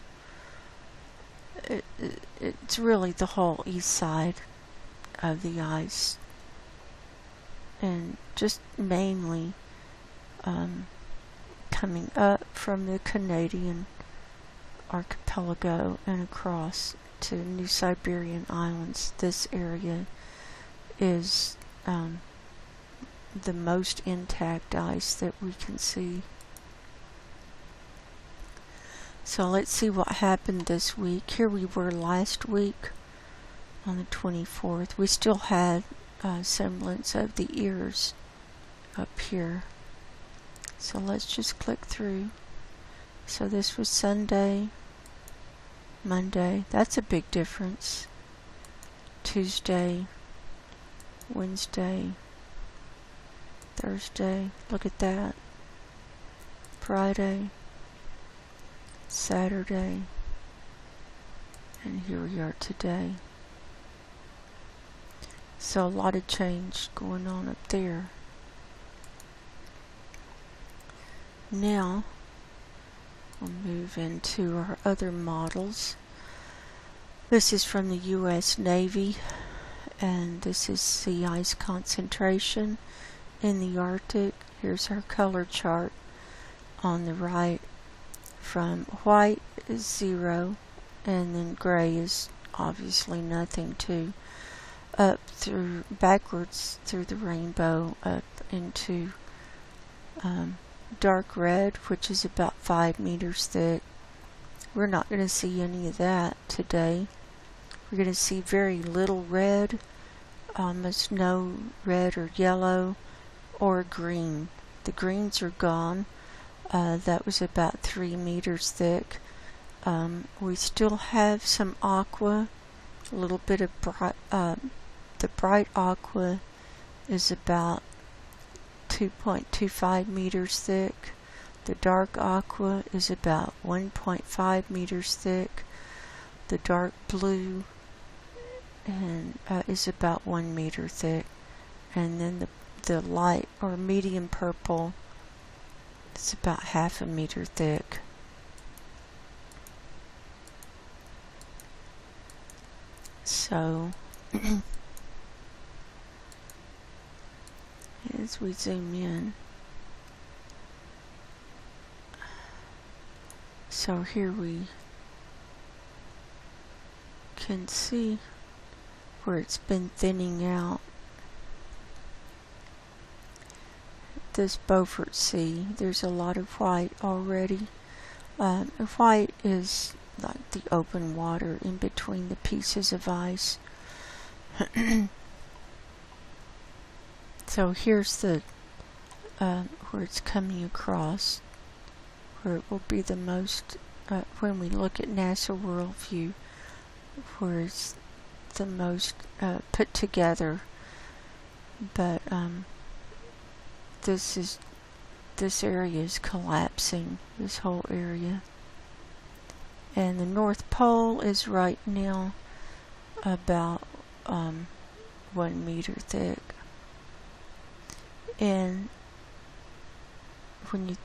it's really the whole east side of the ice, and just mainly coming up from the Canadian archipelago and across to New Siberian Islands. This area is the most intact ice that we can see. So let's see what happened this week. Here we were last week on the 24th. We still had semblance of the ears up here. So let's just click through. So this was Sunday, Monday. That's a big difference. Tuesday, Wednesday, Thursday. Look at that. Friday, Saturday, and here we are today. So a lot of change going on up there. Now we'll move into our other models. This is from the U.S. Navy, and this is sea ice concentration in the Arctic. Here's our color chart on the right. From white is 0, and then gray is obviously nothing, too. Up through, backwards through the rainbow, up into dark red, which is about 5 meters thick. We're not going to see any of that today. We're going to see very little red, almost no red or yellow or green. The greens are gone. That was about 3 meters thick. We still have some aqua, a little bit of bright, the bright aqua is about 2.25 meters thick. The dark aqua is about 1.5 meters thick. The dark blue is about 1 meter thick. And then the light or medium purple is about 0.5 meter thick. So as we zoom in, so here we can see where it's been thinning out. This Beaufort Sea, there's a lot of white already. White is like the open water in between the pieces of ice. So here's the where it's coming across, where it will be the most, when we look at NASA Worldview, where it's the most put together. But this area is collapsing, this whole area. And the North Pole is right now about 1 meter thick. And when you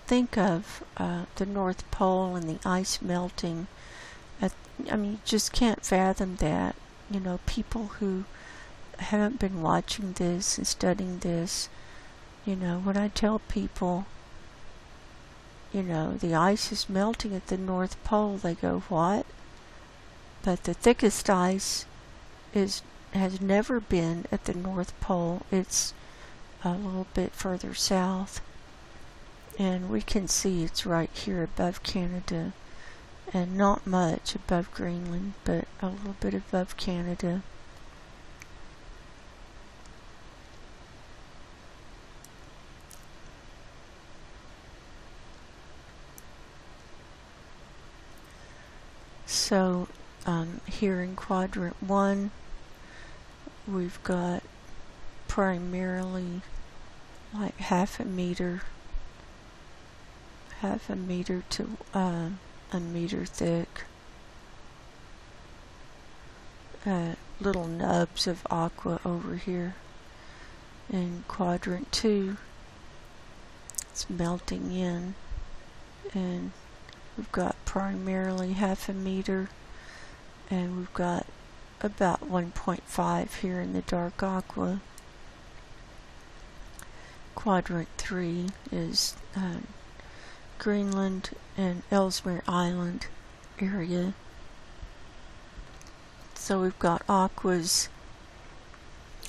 think of the North Pole and the ice melting, I mean, you just can't fathom that. You know, people who haven't been watching this and studying this, you know, when I tell people, you know, the ice is melting at the North Pole, they go, what? But the thickest ice has never been at the North Pole. It's a little bit further south, and we can see it's right here above Canada, and not much above Greenland, but a little bit above Canada. So here in quadrant 1, we've got primarily like 0.5 meter to a meter thick, little nubs of aqua over here. In quadrant 2, it's melting in, and we've got primarily 0.5 meter, and we've got about 1.5 here in the dark aqua. Quadrant 3 is Greenland and Ellesmere Island area. So we've got aquas,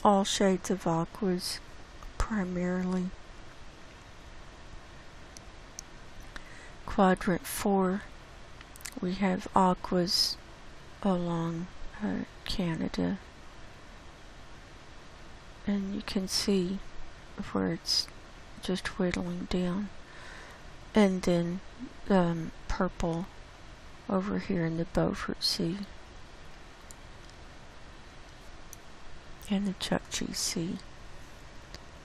all shades of aquas primarily. Quadrant 4, we have aquas along Canada, and you can see where it's just whittling down, and then purple over here in the Beaufort Sea and the Chukchi Sea.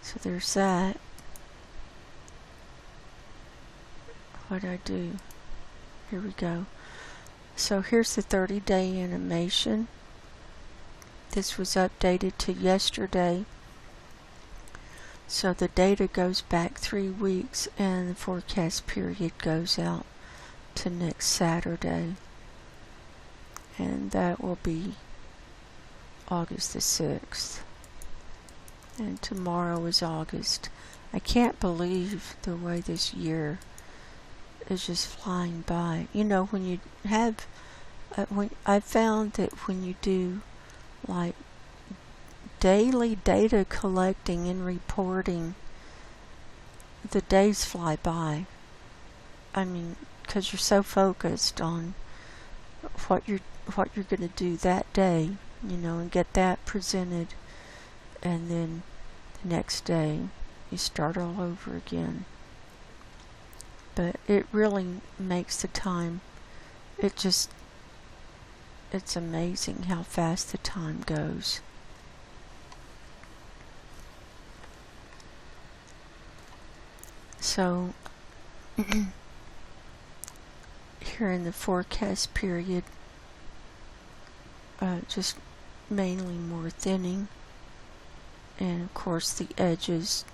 So there's that. What'd I do? Here we go. So here's the 30-day animation. This was updated to yesterday. So the data goes back 3 weeks, and the forecast period goes out to next Saturday. And that will be August the 6th. and tomorrow is August. I can't believe the way this year is just flying by. You know, when you have, when I found that when you do like daily data collecting and reporting, the days fly by. I mean, because you're so focused on what you're going to do that day, you know, and get that presented, and then the next day you start all over again. But it really makes the time, it's amazing how fast the time goes. So here in the forecast period, just mainly more thinning, and of course the edges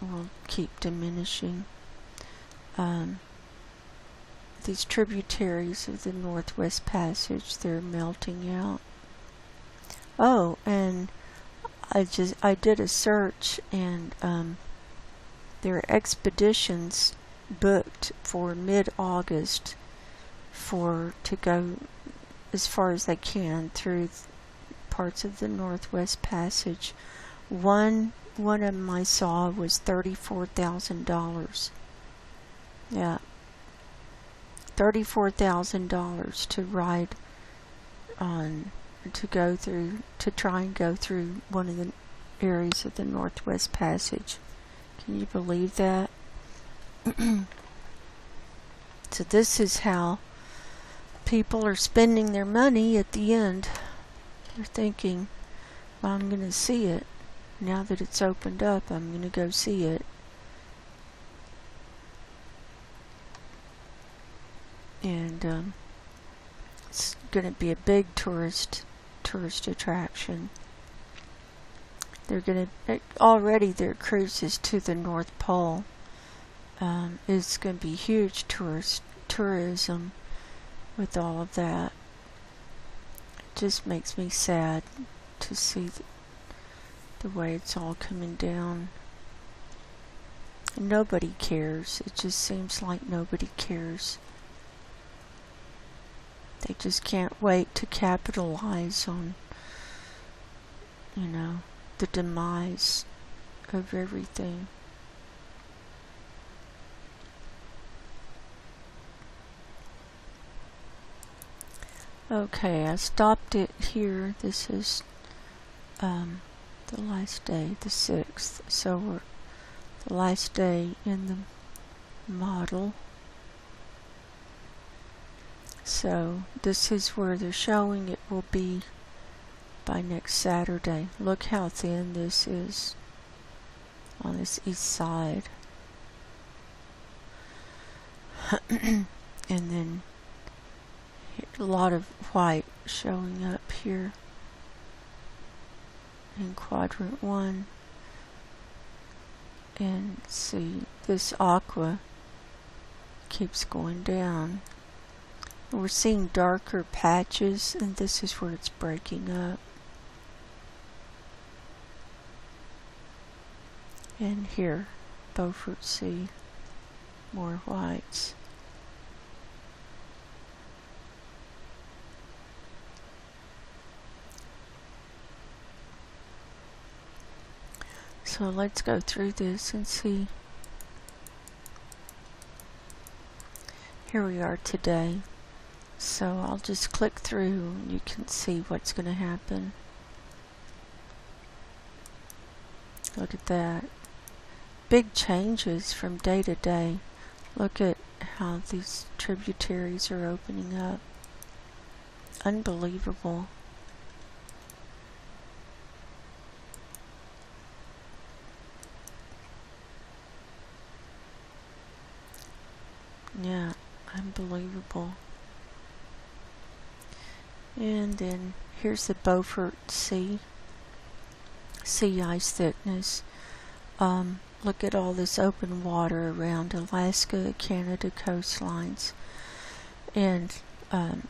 will keep diminishing. These tributaries of the Northwest Passage, they're melting out. Oh, and I did a search, and there are expeditions booked for mid-August to go as far as they can through parts of the Northwest Passage. One of them I saw was $34,000. Yeah, $34,000 to ride on, to try and go through one of the areas of the Northwest Passage. Can you believe that? So this is how people are spending their money at the end. They're thinking, well, I'm going to see it. Now that it's opened up, I'm going to go see it. And it's going to be a big tourist attraction. Already their cruises to the North Pole. It's going to be huge tourism with all of that. It just makes me sad to see the way it's all coming down. Nobody cares. It just seems like nobody cares. They just can't wait to capitalize on, you know, the demise of everything. Okay, I stopped it here. This is the last day, the 6th. So we're the last day in the model. So this is where they're showing it will be by next Saturday. Look how thin this is on this east side. And then a lot of white showing up here in quadrant 1. And see, this aqua keeps going down. We're seeing darker patches, and this is where it's breaking up. And here, Beaufort Sea, more whites. So let's go through this and see. Here we are today. So I'll just click through and you can see what's going to happen. Look at that. Big changes from day to day. Look at how these tributaries are opening up. Unbelievable. Yeah, unbelievable. And then here's the Beaufort Sea ice thickness. Look at all this open water around Alaska, Canada coastlines. And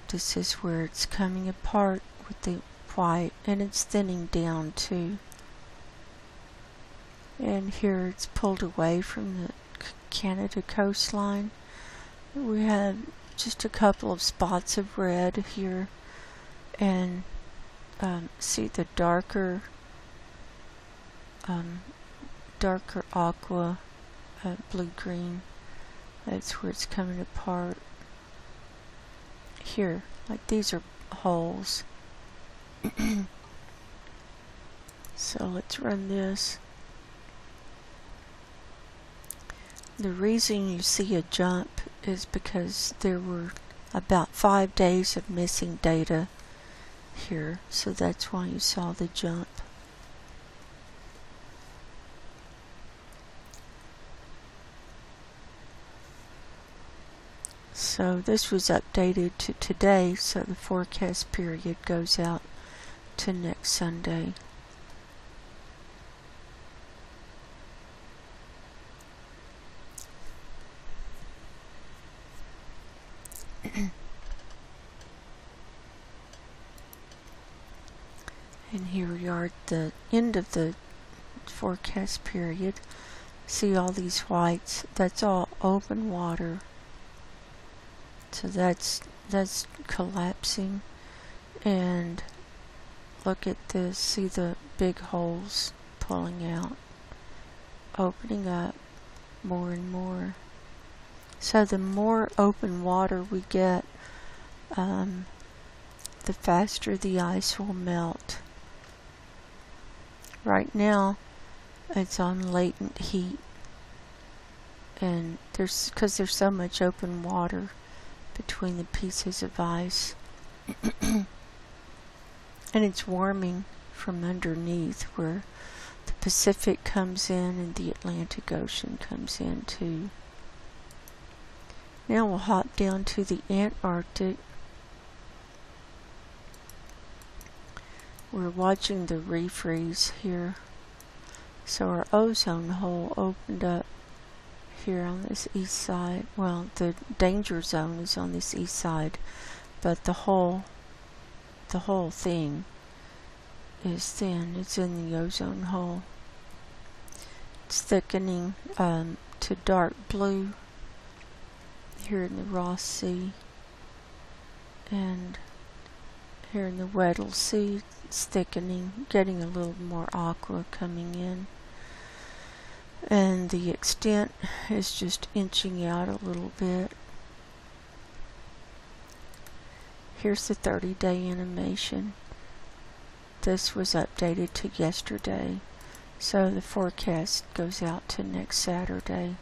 this is where it's coming apart with the white, and it's thinning down too. and here it's pulled away from the Canada coastline. We have just a couple of spots of red here, and see the darker aqua, blue-green. That's where it's coming apart. Here, like these are holes. So let's run this. The reason you see a jump is because there were about 5 days of missing data here, so that's why you saw the jump. So this was updated to today, so the forecast period goes out to next Sunday. And here we are at the end of the forecast period. See all these whites? That's all open water. So that's collapsing. And look at this. See the big holes pulling out, opening up more and more. So the more open water we get, the faster the ice will melt. Right now, it's on latent heat, and because there's so much open water between the pieces of ice, and it's warming from underneath, where the Pacific comes in and the Atlantic Ocean comes in too. Now we'll hop down to the Antarctic. We're watching the refreeze here. So our ozone hole opened up here on this east side. Well, the danger zone is on this east side, but the whole thing is thin. It's in the ozone hole. It's thickening to dark blue here in the Ross Sea, and here in the Weddell Sea it's thickening, getting a little more aqua coming in, and the extent is just inching out a little bit. Here's the 30-day animation. This was updated to yesterday, so the forecast goes out to next Saturday.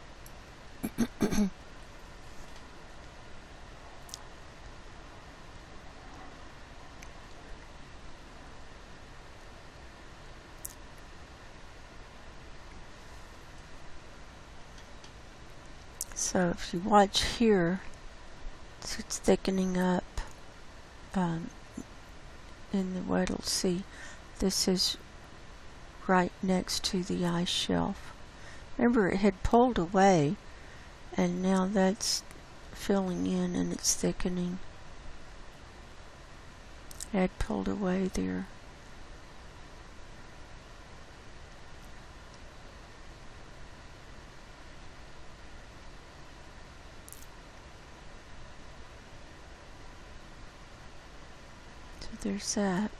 So if you watch here, so it's thickening up in the Weddell Sea. This is right next to the ice shelf. Remember, it had pulled away, and now that's filling in and it's thickening. It had pulled away there. There's that.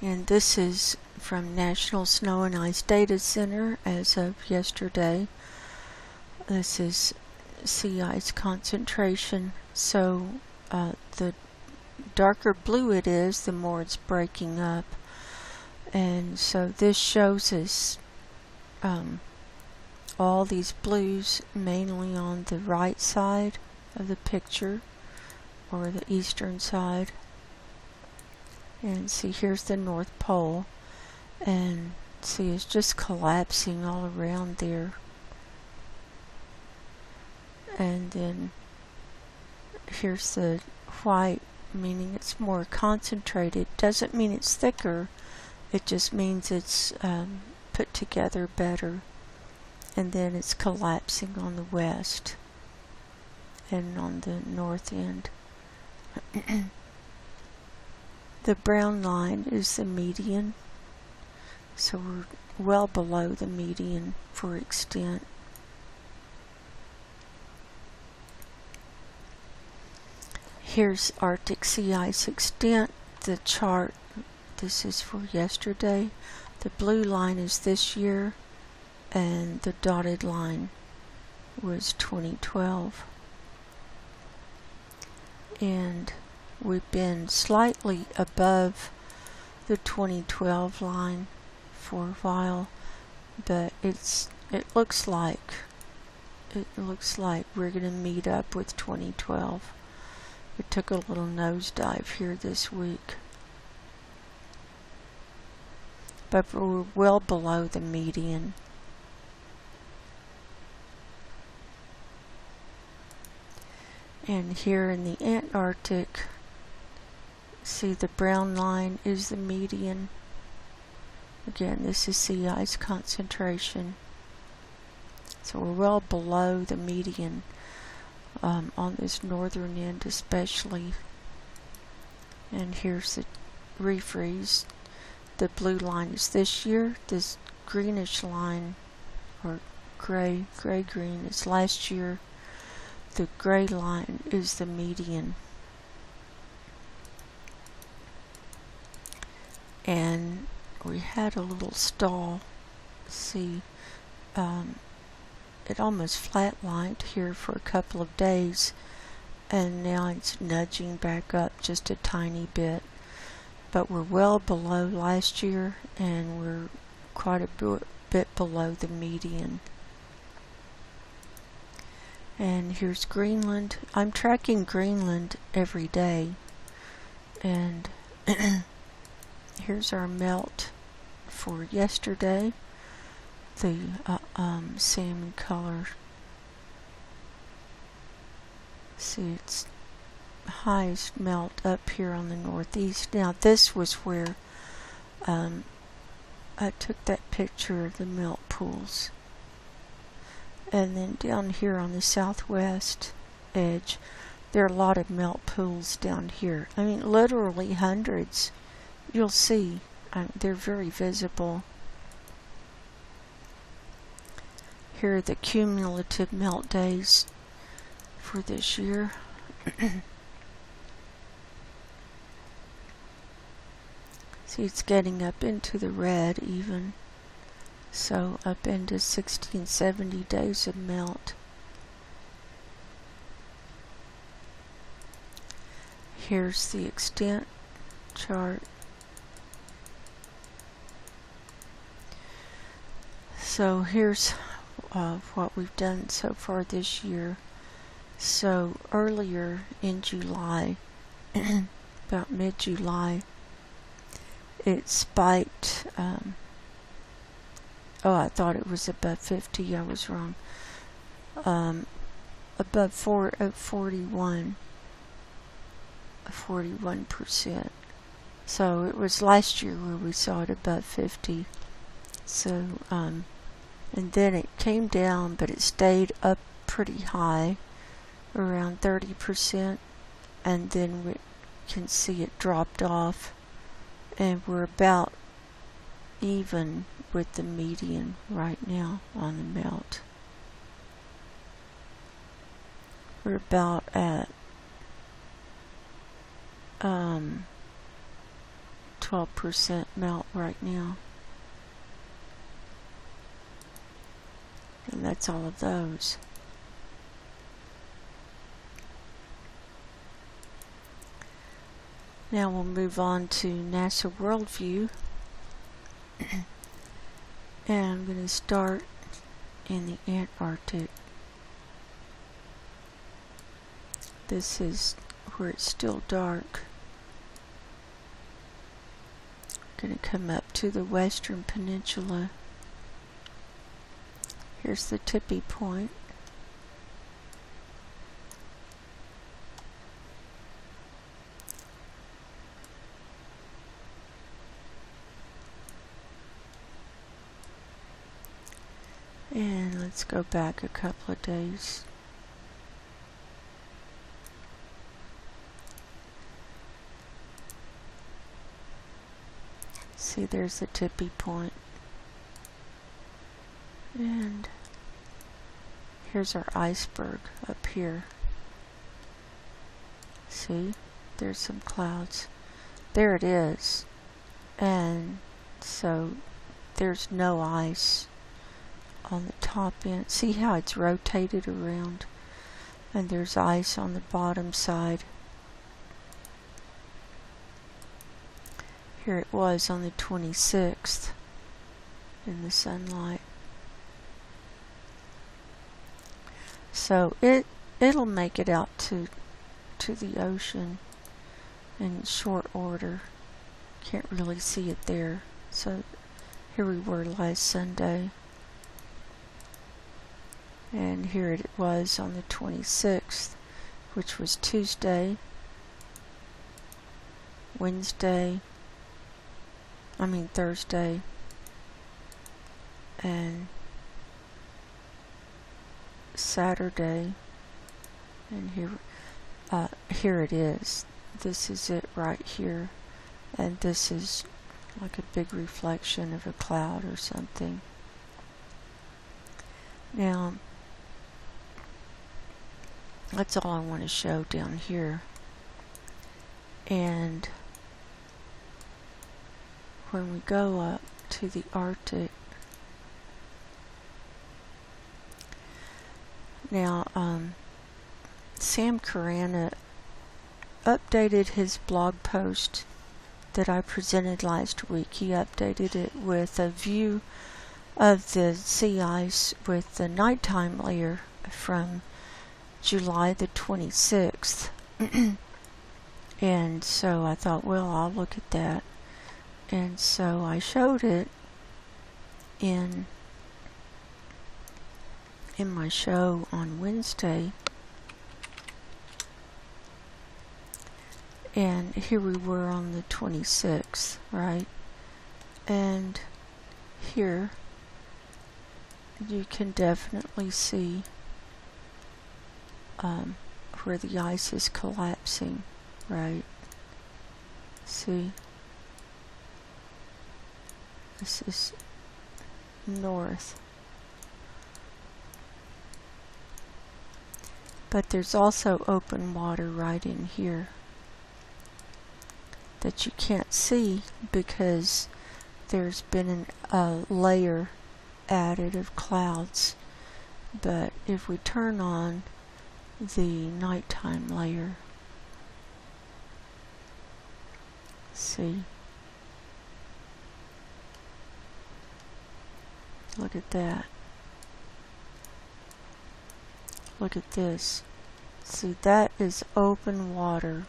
And this is from National Snow and Ice Data Center as of yesterday. This is sea ice concentration. So the darker blue it is, the more it's breaking up. And so this shows us all these blues mainly on the right side of the picture, or the eastern side. And see, here's the North Pole, and see, it's just collapsing all around there. And then here's the white, meaning it's more concentrated. Doesn't mean it's thicker, it just means it's put together better. And then it's collapsing on the west and on the north end. The brown line is the median. So we're well below the median for extent. Here's Arctic sea ice extent. The chart, this is for yesterday. The blue line is this year, and the dotted line was 2012. And we've been slightly above the 2012 line for a while, but it looks like we're going to meet up with 2012. It took a little nosedive here this week, but we're well below the median. And here in the Antarctic, see the brown line is the median. Again, this is sea ice concentration. So we're well below the median on this northern end especially. And here's the refreeze. The blue line is this year. This greenish line, or gray-green, is last year. The gray line is the median. And we had a little stall. See, it almost flatlined here for a couple of days, and now it's nudging back up just a tiny bit. But we're well below last year, and we're quite a bit below the median. And here's Greenland. I'm tracking Greenland every day, and here's our melt for yesterday. The salmon color. See, it's highest melt up here on the northeast. Now this was where I took that picture of the melt pools. And then down here on the southwest edge, there are a lot of melt pools down here. I mean, literally hundreds. You'll see, they're very visible. Here are the cumulative melt days for this year. See, it's getting up into the red even. So up into 60 and 70 days of melt. Here's the extent chart. So here's what we've done so far this year. So earlier in July, about mid-July, it spiked. I thought it was above 50. I was wrong. Above 41%. So it was last year where we saw it above 50. So, and then it came down, but it stayed up pretty high, around 30%, and then we can see it dropped off, and we're about even with the median right now on the melt. We're about at 12% melt right now. And that's all of those. Now we'll move on to NASA Worldview. And I'm going to start in the Antarctic. This is where it's still dark. Going to come up to the western peninsula. Here's the tippy point. And let's go back a couple of days. See, there's the tippy point. And here's our iceberg up here. See, there's some clouds. There it is. And so there's no ice on the top end. See how it's rotated around? And there's ice on the bottom side. Here it was on the 26th in the sunlight. So it'll make it out to the ocean in short order. Can't really see it there. So here we were last Sunday. And here it was on the 26th, which was Thursday, and Saturday, and here it is. This is it right here, and this is like a big reflection of a cloud or something. Now, that's all I want to show down here. And when we go up to the Arctic, now Sam Carana updated his blog post that I presented last week. He updated it with a view of the sea ice with the nighttime layer from July the 26th. And so I thought, well, I'll look at that. And so I showed it in my show on Wednesday. And here we were on the 26th, right? And here you can definitely see where the ice is collapsing, right? See? This is north. But there's also open water right in here that you can't see because there's been a layer added of clouds. But if we turn on the nighttime layer, see, look at that. Look at this. See, that is open water,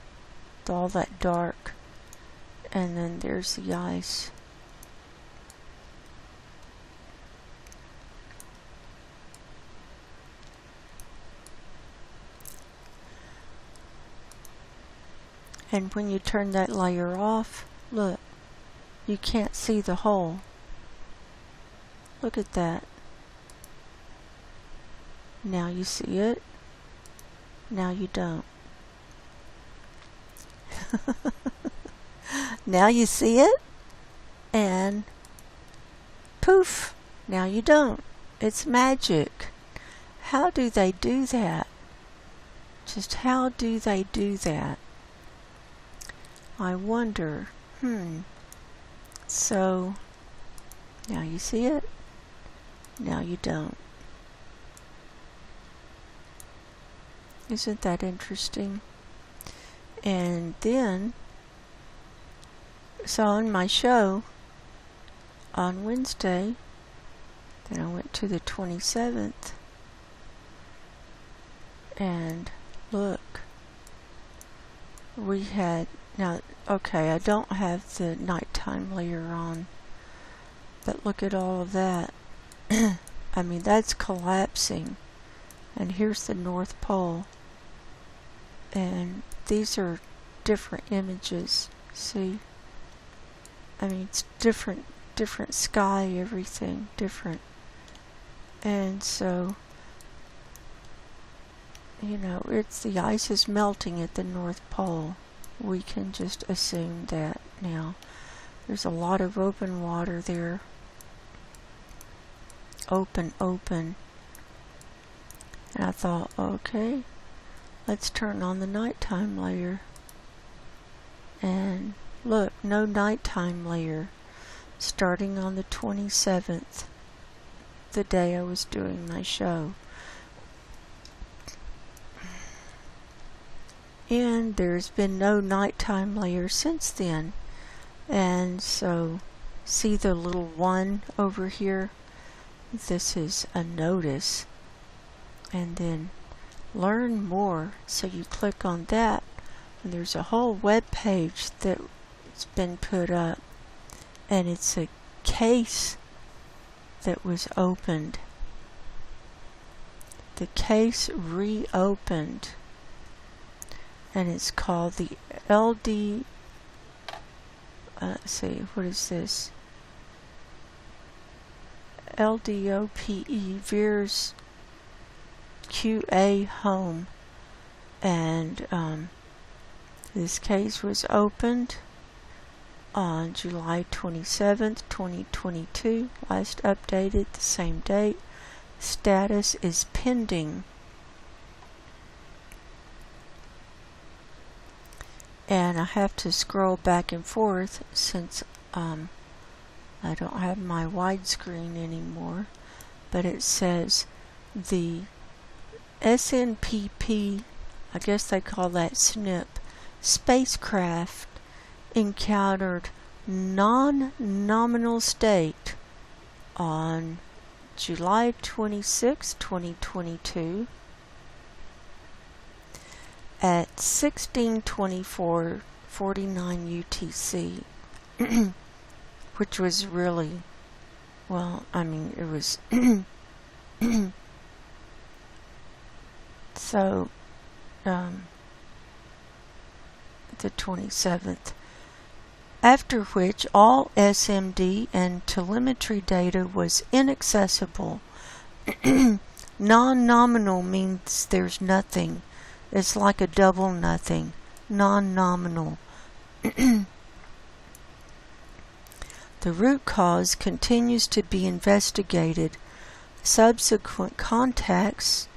all that dark, and then there's the ice. And when you turn that layer off, look, you can't see the hole. Look at that. Now you see it. Now you don't. Now you see it, and poof, now you don't. It's magic. How do they do that? Just how do they do that? I wonder. So, now you see it, now you don't. Isn't that interesting? And then, so on my show on Wednesday, then I went to the 27th, and look, we had, now, okay, I don't have the nighttime layer on, but look at all of that. I mean, that's collapsing, and here's the North Pole. And these are different images, see? I mean, it's different sky, everything, different. And so, you know, it's the ice is melting at the North Pole. We can just assume that now. There's a lot of open water there. open. And I thought, okay, let's turn on the nighttime layer. And look, no nighttime layer. Starting on the 27th, the day I was doing my show. And there's been no nighttime layer since then. And so, see the little 1 over here? This is a notice. And then learn more. So you click on that, and there's a whole web page that's been put up. And it's a case that was opened. The case reopened. And it's called the LD, let's see, what is this? LDOPE Veers QA Home. And this case was opened on July 27th, 2022, last updated the same date. Status is pending. And I have to scroll back and forth since I don't have my widescreen anymore. But it says the SNPP, I guess they call that SNP, spacecraft encountered non-nominal state on July 26, 2022 at 16:24:49 UTC, which was really, well, I mean, it was so the 27th, after which all SMD and telemetry data was inaccessible. Non-nominal means there's nothing. It's like a double nothing. Non-nominal. The root cause continues to be investigated. Subsequent contacts,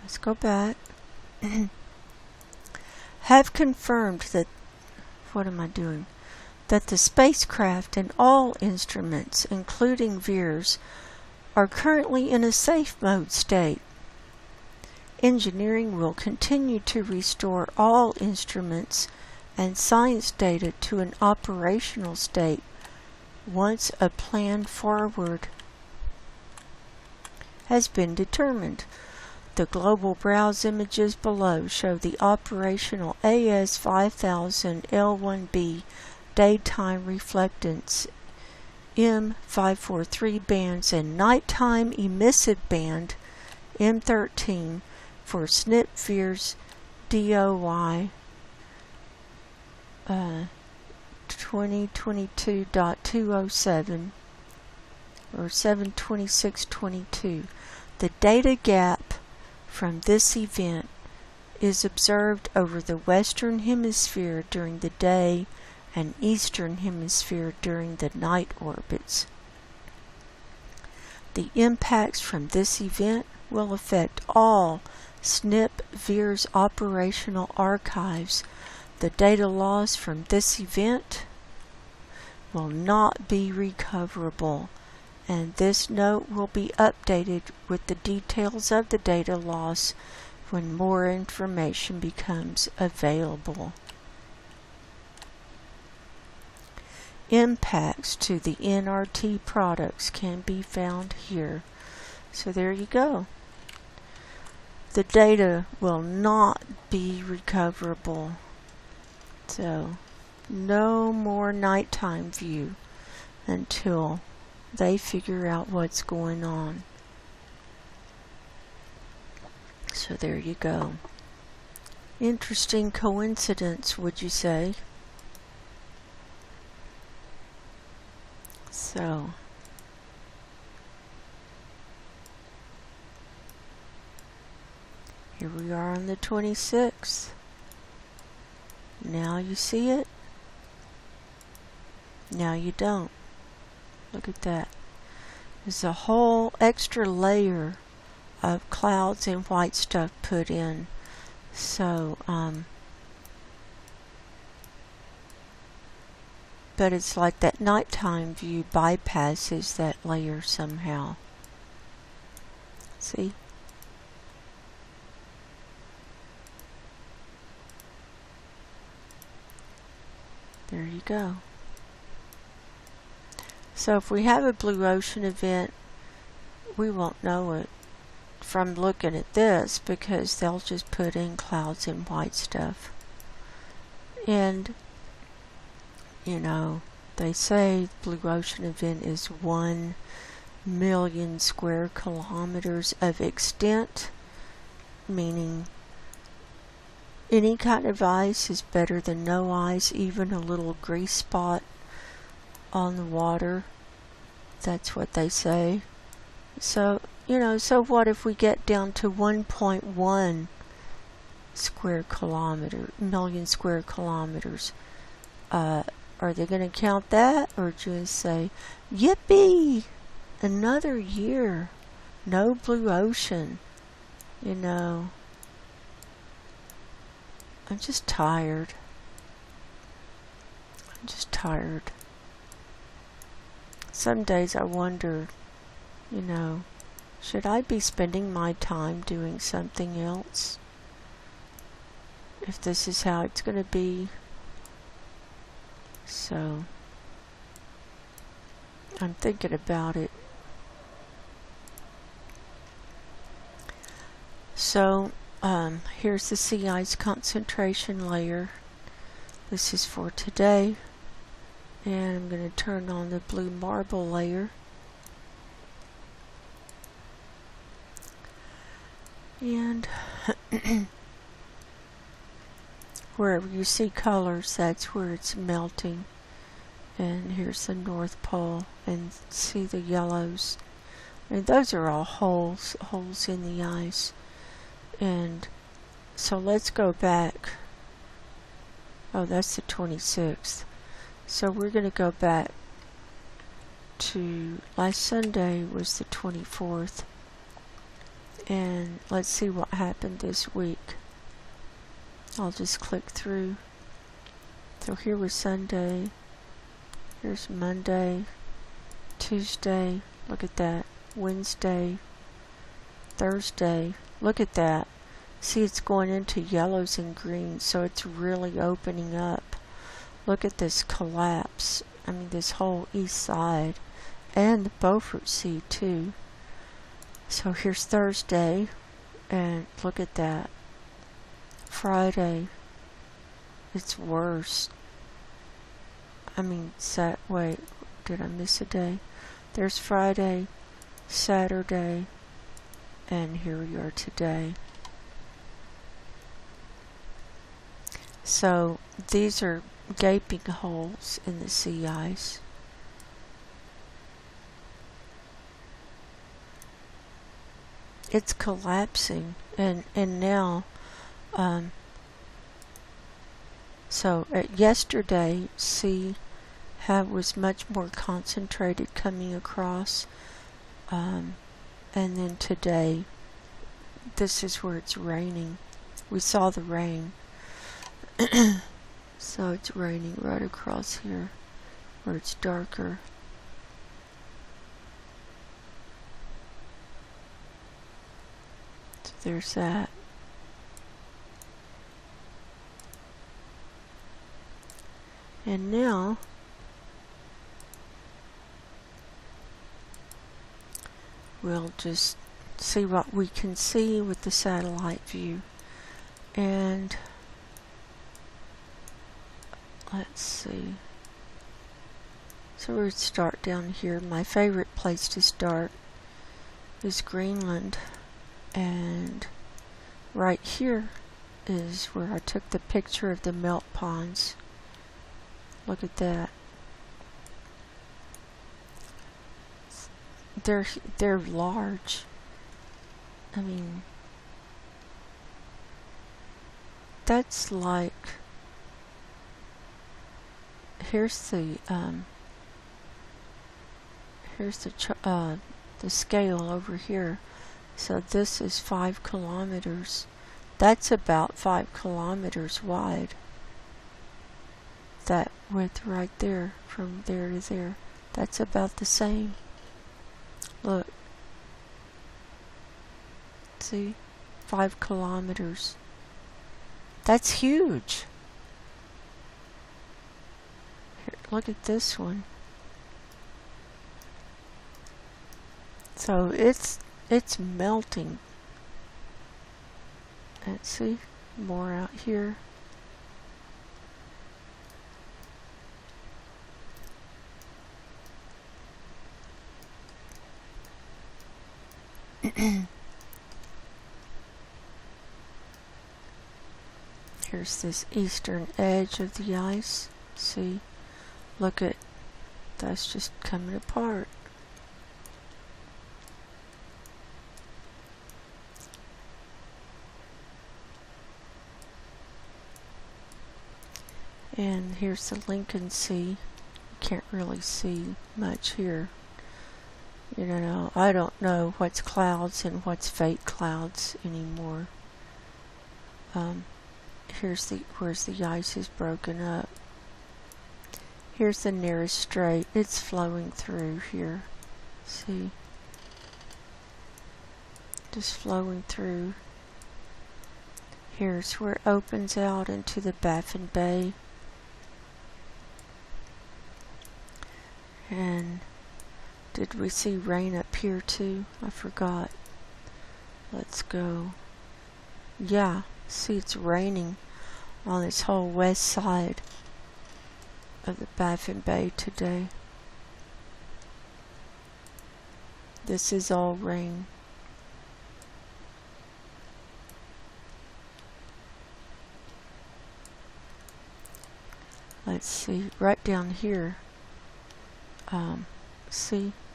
let's go back, have confirmed that, what am I doing? That the spacecraft and all instruments, including Veers, are currently in a safe mode state. Engineering will continue to restore all instruments and science data to an operational state once a plan forward has been determined. The global browse images below show the operational AS5000 L1B daytime reflectance M543 bands and nighttime emissive band M13 for SNP Veers DOI 2022.207 or 72622. The data gap from this event is observed over the Western Hemisphere during the day and Eastern Hemisphere during the night orbits. The impacts from this event will affect all SNP Veers operational archives. The data loss from this event will not be recoverable, and this note will be updated with the details of the data loss when more information becomes available. Impacts to the NRT products can be found here. So there you go. The data will not be recoverable. So no more nighttime view until they figure out what's going on. So there you go. Interesting coincidence, would you say? So here we are on the 26th. Now you see it. Now you don't. Look at that. There's a whole extra layer of clouds and white stuff put in. So, but it's like that nighttime view bypasses that layer somehow. See? There you go. So if we have a blue ocean event, we won't know it from looking at this because they'll just put in clouds and white stuff. And, you know, they say blue ocean event is 1 million square kilometers of extent, meaning any kind of ice is better than no ice, even a little grease spot on the water. That's what they say. So, you know, so what if we get down to 1.1 million square kilometers? Are they going to count that or just say, yippee, another year, no blue ocean? You know, I'm just tired. Some days I wonder, you know, should I be spending my time doing something else? If this is how it's going to be. So, I'm thinking about it. So, here's the sea ice concentration layer. This is for today. And I'm going to turn on the blue marble layer. And wherever you see colors, that's where it's melting. And here's the North Pole, and see the yellows. And those are all holes in the ice. And so let's go back. Oh, that's the 26th. So we're going to go back to last Sunday was the 24th. And let's see what happened this week. I'll just click through. So here was Sunday. Here's Monday, Tuesday. Look at that. Wednesday, Thursday. Look at that. See, it's going into yellows and greens, so it's really opening up. Look at this collapse. I mean, this whole east side. And the Beaufort Sea, too. So here's Thursday. And look at that. Friday. It's worse. I mean, wait. Did I miss a day? There's Friday, Saturday, and here we are today. So these are gaping holes in the sea ice. It's collapsing, and now, so yesterday, see how it was much more concentrated coming across, and then today, this is where it's raining. We saw the rain. So it's raining right across here where it's darker. So there's that. And now we'll just see what we can see with the satellite view. And let's see. So we'll start down here. My favorite place to start is Greenland. And right here is where I took the picture of the melt ponds. Look at that. They're large. I mean, that's like, here's the the scale over here. So this is 5 kilometers. That's about 5 kilometers wide. That width right there, from there to there, that's about the same. Look. See? 5 kilometers. That's huge. Here, look at this one. So it's melting. Let's see, more out here. Here's this eastern edge of the ice. See? Look at, that's just coming apart. And here's the Lincoln Sea. You can't really see much here. You know, I don't know what's clouds and what's fake clouds anymore. Here's where's the ice is broken up. Here's the nearest strait. It's flowing through here. See? Just flowing through. Here's where it opens out into the Baffin Bay. And did we see rain up here too? I forgot. Let's go. Yeah, see, it's raining on this whole west side of the Baffin Bay today. This is all rain. Let's see, right down here.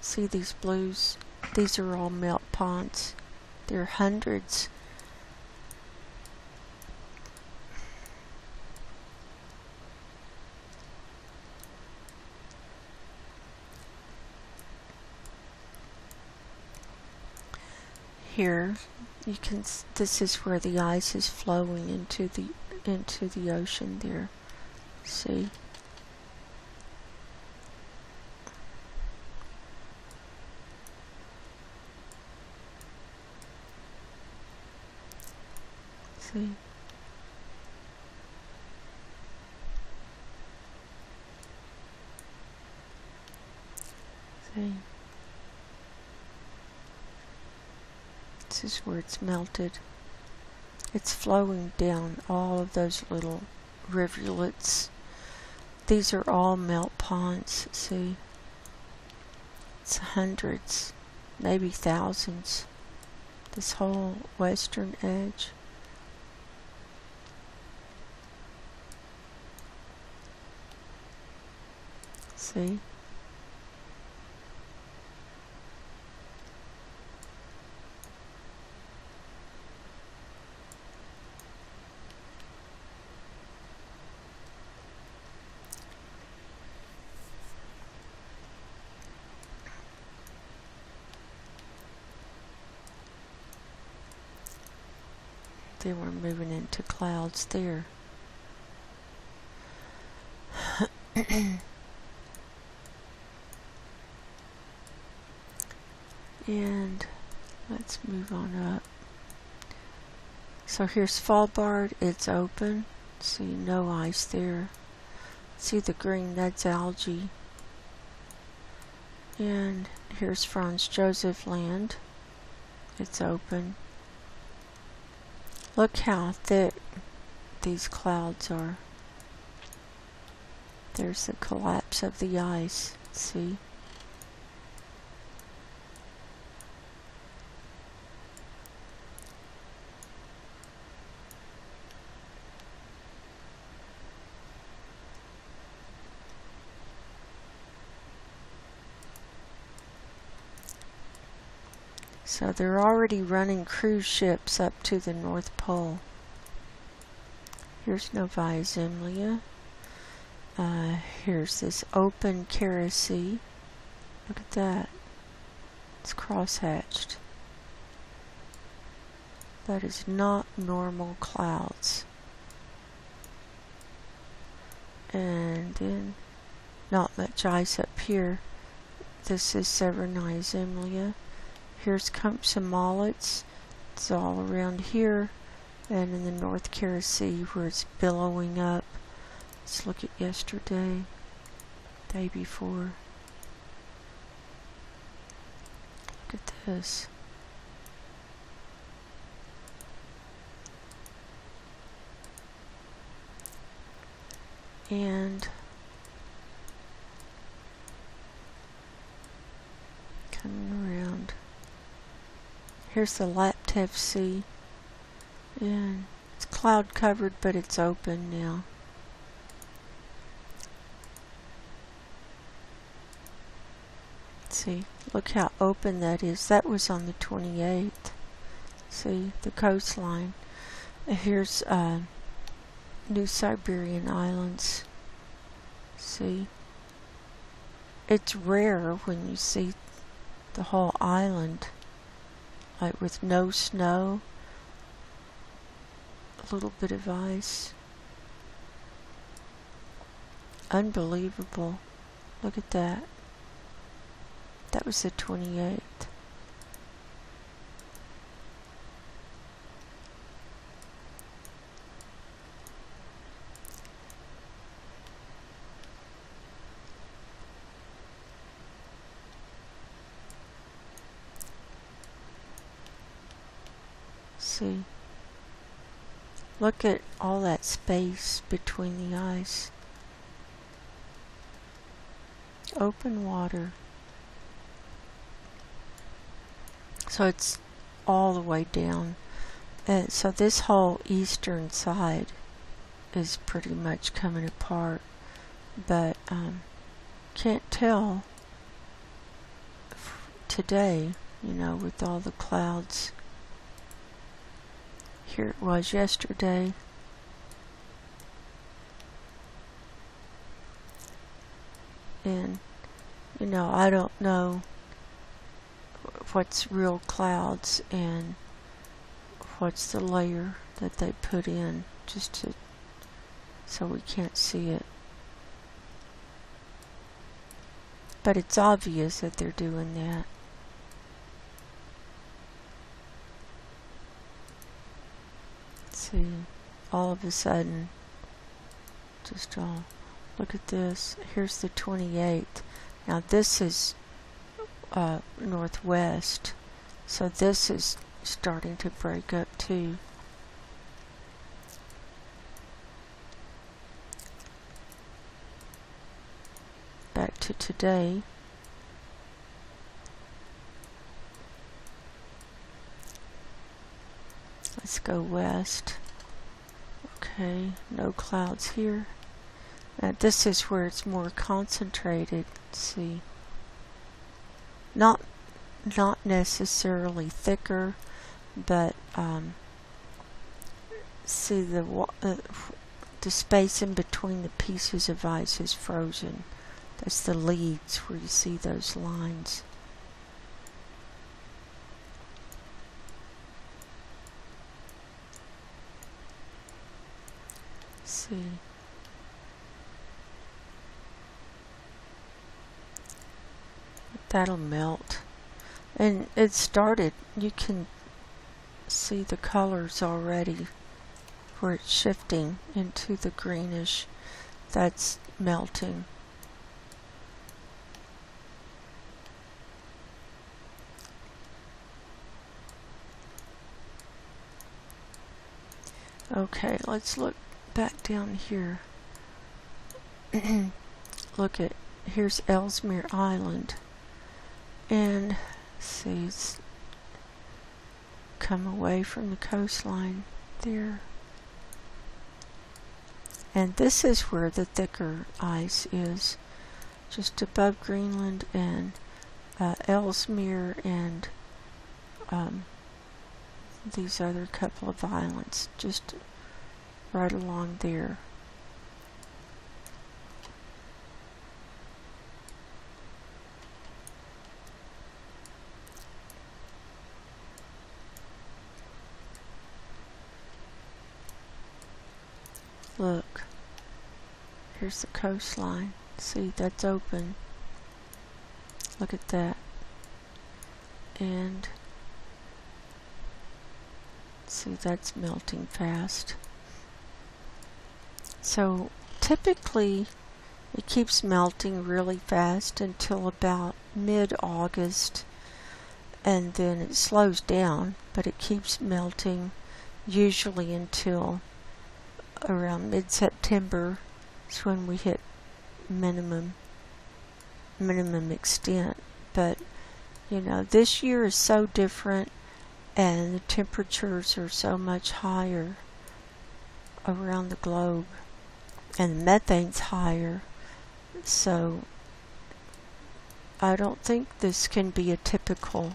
See these blues? These are all melt ponds. There are hundreds. Here, you can. This is where the ice is flowing into the ocean. There, see. See. See. This is where it's melted. It's flowing down all of those little rivulets. These are all melt ponds, see? It's hundreds, maybe thousands. This whole western edge. See? Then we're moving into clouds there. And let's move on up. So here's Svalbard, it's open. See, no ice there. See the green, that's algae. And here's Franz Josef Land. It's open. Look how thick these clouds are. There's the collapse of the ice, see? So they're already running cruise ships up to the North Pole. Here's Novaya Zemlya. Here's this open Kara Sea. Look at that. It's crosshatched. That is not normal clouds. And then not much ice up here. This is Severny's Emilia. Here's Compsomolets. It's all around here. And in the North Kara Sea where it's billowing up. Let's look at yesterday, day before. Look at this. And coming around. Here's the Laptev Sea. And it's cloud covered, but it's open now. See, look how open that is. That was on the 28th. See, the coastline. Here's New Siberian Islands. See, it's rare when you see the whole island, like with no snow, a little bit of ice. Unbelievable. Look at that. That was the 28th. See, look at all that space between the ice. Open water. So it's all the way down. And so this whole eastern side is pretty much coming apart. But can't tell today, you know, with all the clouds. Here it was yesterday. And, you know, I don't know what's real clouds and what's the layer that they put in just to, so we can't see it. But it's obvious that they're doing that. See, all of a sudden, just all, look at this. Here's the 28th. Now this is northwest, so this is starting to break up too. Back to today. Let's go west. Okay, no clouds here. This is where it's more concentrated. Let's see. Not necessarily thicker, but see the space in between the pieces of ice is frozen. That's the leads where you see those lines. See. That'll melt. And it started, you can see the colors already where it's shifting into the greenish. That's melting. Okay, let's look back down here. Look at, here's Ellesmere Island. And see, it's come away from the coastline there. And this is where the thicker ice is, just above Greenland and Ellesmere and these other couple of islands, just right along there. Look, here's the coastline. See, that's open. Look at that. And see, that's melting fast. So typically it keeps melting really fast until about mid-August, and then it slows down, but it keeps melting usually until around mid-September. Is when we hit minimum extent. But you know, this year is so different, and the temperatures are so much higher around the globe, and the methane's higher. So I don't think this can be a typical,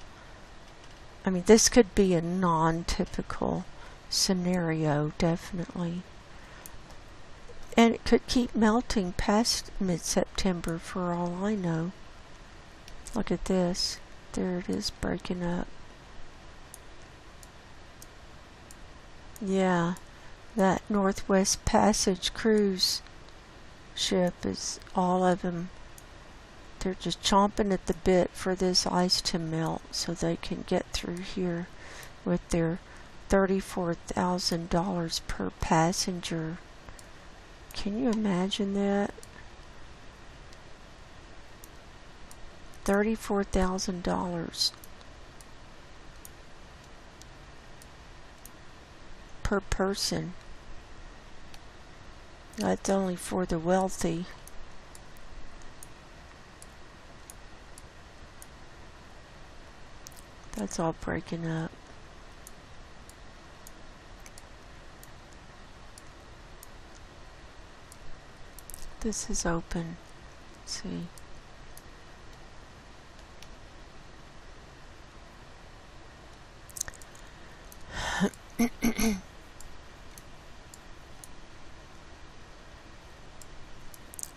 I mean, this could be a non-typical scenario, definitely. And it could keep melting past mid-September for all I know. Look at this. There it is, breaking up. Yeah, that Northwest Passage cruise ship is, all of them, they're just chomping at the bit for this ice to melt so they can get through here with their $34,000 per passenger. Can you imagine that? $34,000 per person. That's only for the wealthy. That's all breaking up. This is open. Let's see.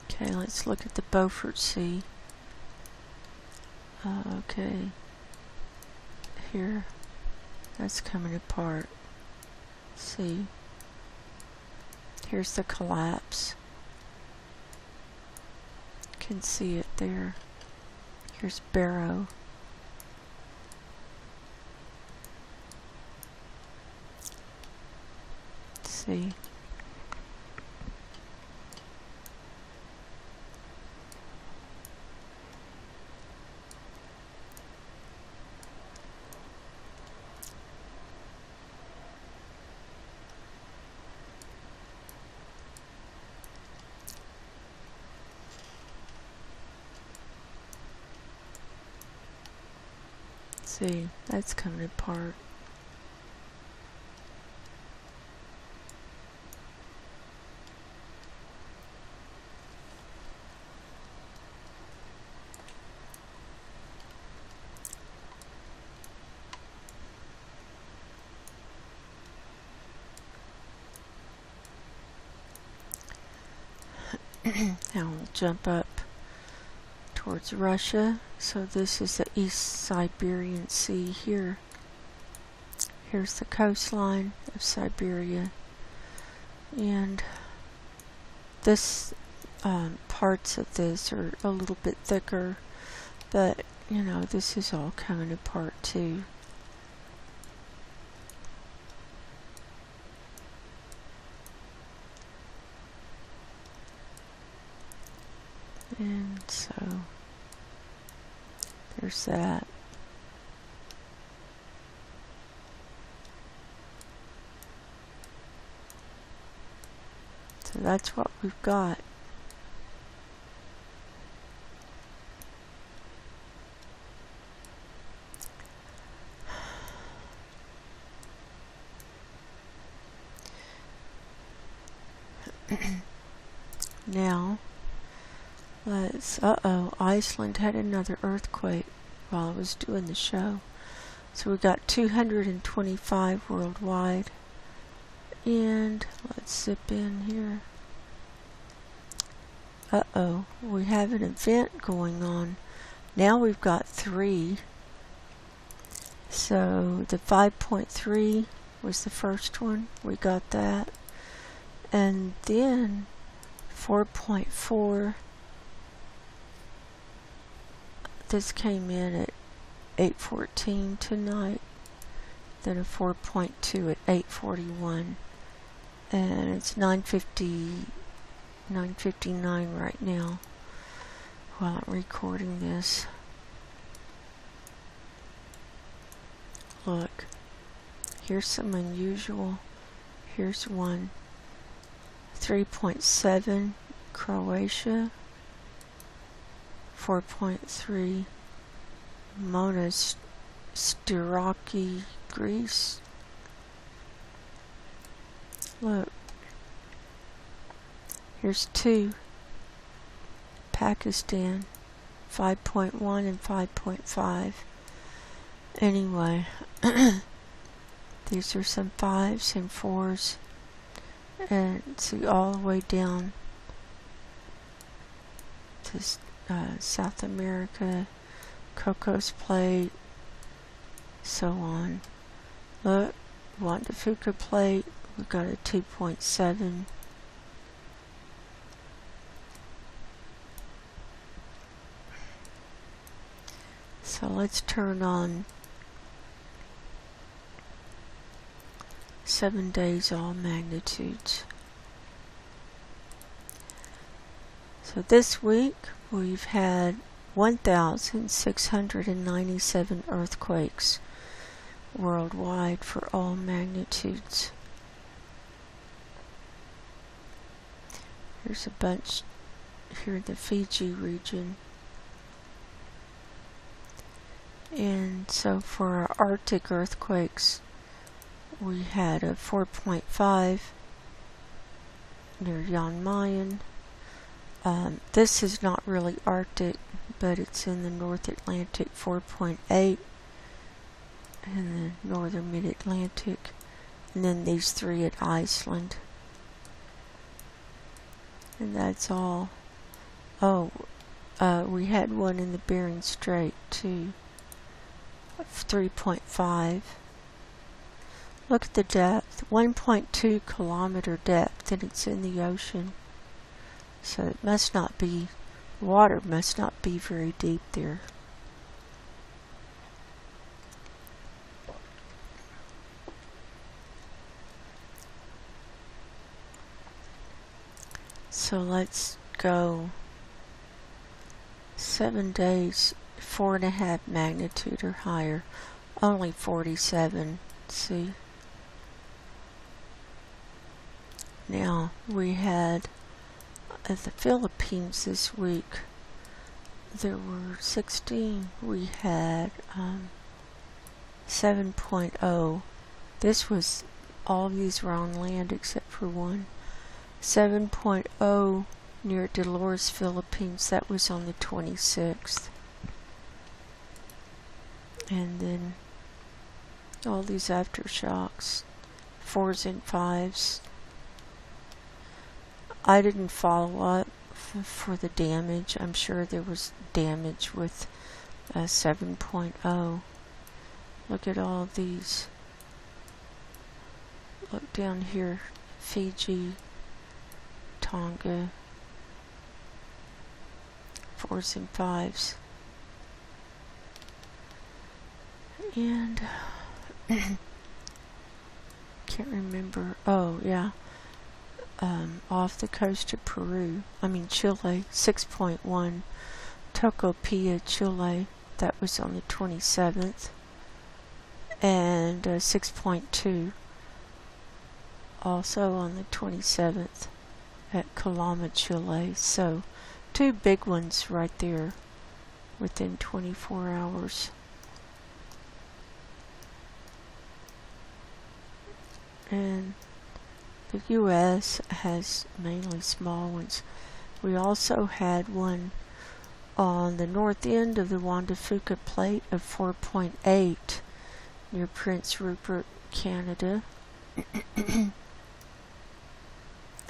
Okay, let's look at the Beaufort Sea. Okay. Here. That's coming apart. See. Here's the collapse. Can see it there. Here's Barrow. See. See, that's coming apart. Now we'll jump up towards Russia. So this is the East Siberian Sea here. Here's the coastline of Siberia. And this parts of this are a little bit thicker, but you know, this is all coming apart too. And so there's that. So that's what we've got. Now let's, Iceland had another earthquake while I was doing the show. So we got 225 worldwide. And let's zip in here. We have an event going on. Now we've got 3. So the 5.3 was the first one. We got that. And then 4.4, this came in at 8:14 tonight, then a 4.2 at 8:41, and it's 9:59 right now while I'm recording this. Look, here's some unusual. Here's one. 3.7 Croatia, 4.3 Monastiraki, Greece. Look, here's two, Pakistan, 5.1 and 5.5. Anyway, these are some 5s and 4s. And see all the way down to South America, Cocos Plate, so on. Look, Wanda Fuca Plate, we've got a 2.7. So let's turn on 7 days all magnitudes. So this week we've had 1,697 earthquakes worldwide for all magnitudes. Here's a bunch here in the Fiji region. And so for our Arctic earthquakes, we had a 4.5 near Jan Mayen. This is not really Arctic, but it's in the North Atlantic, 4.8 in the northern mid-Atlantic, and then these 3 at Iceland. And that's all. Oh, we had one in the Bering Strait too, 3.5. Look at the depth, 1.2 kilometer depth, and it's in the ocean. So it must not be, water must not be very deep there. So let's go 7 days, 4.5 magnitude or higher, only 47, see? Now, we had, at the Philippines this week, there were 16. We had 7.0. This was, all of these were on land except for one. 7.0 near Dolores, Philippines. That was on the 26th. And then all these aftershocks, 4s and 5s. I didn't follow up for the damage. I'm sure there was damage with 7.0. Look at all of these. Look down here, Fiji, Tonga, 4s and 5s. And can't remember. Oh, yeah. Off the coast of Chile, 6.1, Tocopilla, Chile, that was on the 27th, and 6.2, also on the 27th, at Calama, Chile. So, 2 big ones right there, within 24 hours. And the U.S. has mainly small ones. We also had one on the north end of the Wanda Fuca Plate of 4.8 near Prince Rupert, Canada.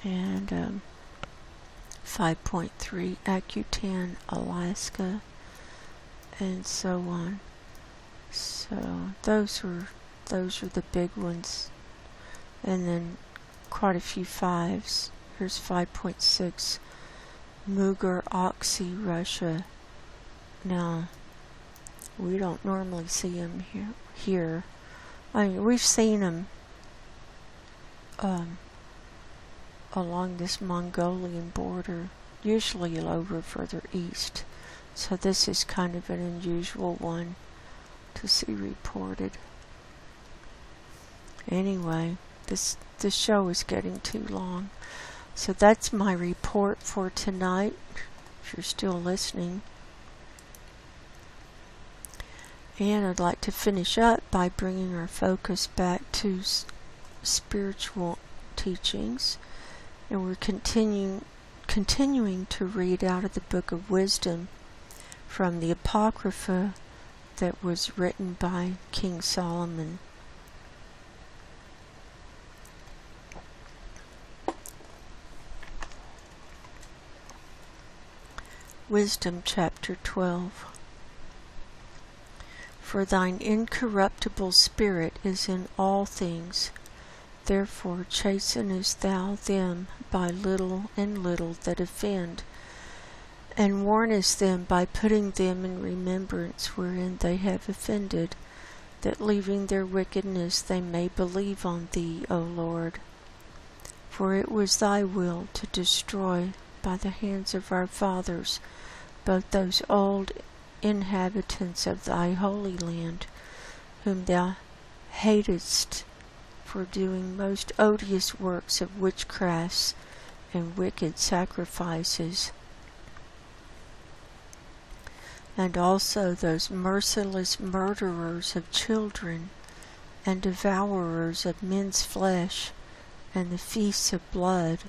And 5.3 Akutan, Alaska, and so on. So those are the big ones. And then quite a few 5s. Here's 5.6. Mugar Oxy, Russia. Now, we don't normally see them here. I mean, we've seen them along this Mongolian border, usually over further east. So this is kind of an unusual one to see reported. Anyway, this show is getting too long. So that's my report for tonight, if you're still listening. And I'd like to finish up by bringing our focus back to spiritual teachings. And we're continuing to read out of the Book of Wisdom from the Apocrypha that was written by King Solomon. Wisdom chapter 12. For thine incorruptible spirit is in all things, therefore chastenest thou them by little and little that offend, and warnest them by putting them in remembrance wherein they have offended, that leaving their wickedness they may believe on thee, O Lord. For it was thy will to destroy by the hands of our fathers both those old inhabitants of thy holy land, whom thou hatedst for doing most odious works of witchcrafts and wicked sacrifices, and also those merciless murderers of children, and devourers of men's flesh, and the feasts of blood,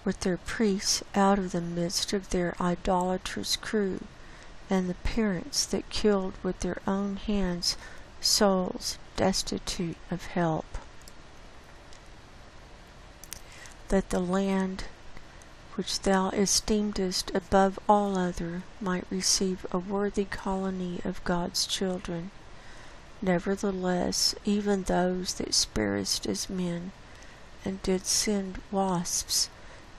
with their priests out of the midst of their idolatrous crew, and the parents that killed with their own hands souls destitute of help. That the land which thou esteemedst above all other might receive a worthy colony of God's children. Nevertheless, even those that sparest as men, and did send wasps,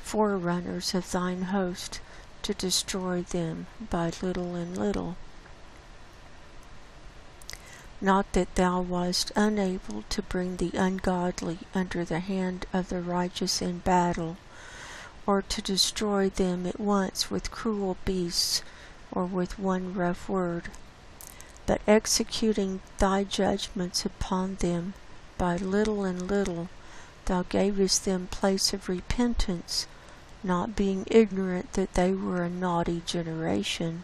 forerunners of thine host, to destroy them by little and little. Not that thou wast unable to bring the ungodly under the hand of the righteous in battle, or to destroy them at once with cruel beasts, or with one rough word, but executing thy judgments upon them by little and little, thou gavest them place of repentance, not being ignorant that they were a naughty generation,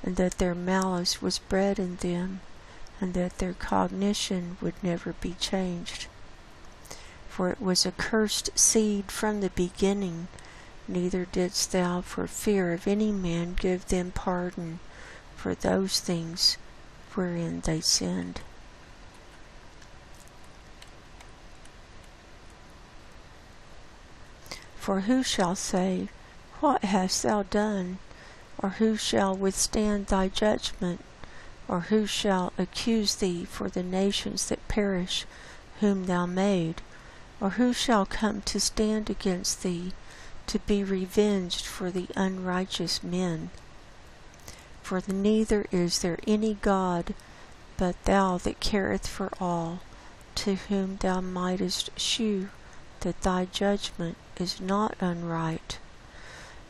and that their malice was bred in them, and that their cognition would never be changed. For it was a cursed seed from the beginning, neither didst thou for fear of any man give them pardon for those things wherein they sinned. For who shall say, What hast thou done? Or who shall withstand thy judgment? Or who shall accuse thee for the nations that perish, whom thou made? Or who shall come to stand against thee, to be revenged for the unrighteous men? For neither is there any God but thou that careth for all, to whom thou mightest shew that thy judgment is not unright.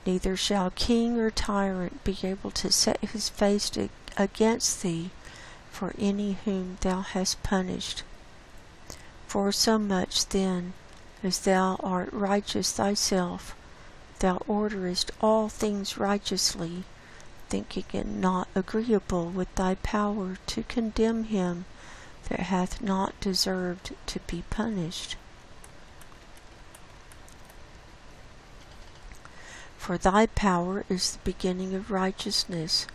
Neither shall king or tyrant be able to set his face against thee for any whom thou hast punished. For so much then as thou art righteous thyself, thou orderest all things righteously, thinking it not agreeable with thy power to condemn him that hath not deserved to be punished. For thy power is the beginning of righteousness,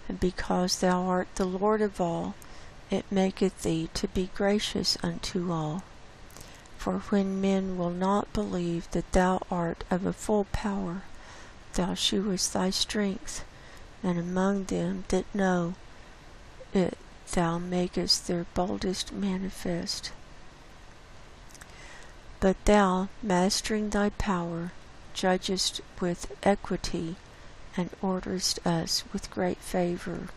and because thou art the Lord of all, it maketh thee to be gracious unto all. For when men will not believe that thou art of a full power, thou shewest thy strength, and among them that know it thou makest their boldest manifest. But thou, mastering thy power, judgest with equity, and orderest us with great favor,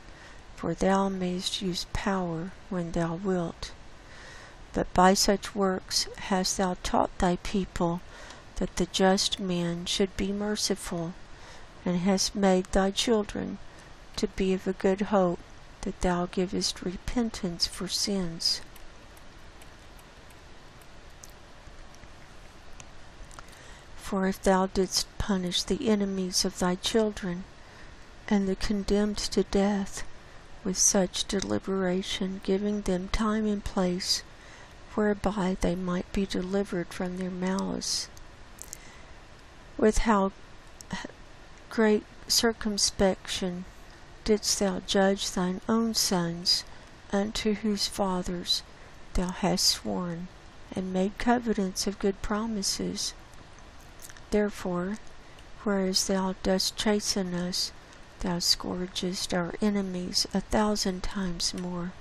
for thou mayst use power when thou wilt. But by such works hast thou taught thy people that the just man should be merciful, and hast made thy children to be of a good hope, that thou givest repentance for sins. For if thou didst punish the enemies of thy children, and the condemned to death, with such deliberation, giving them time and place, whereby they might be delivered from their malice, with how great circumspection didst thou judge thine own sons, unto whose fathers thou hast sworn, and made covenants of good promises. Therefore, whereas thou dost chasten us, thou scourgest our enemies 1,000 times more,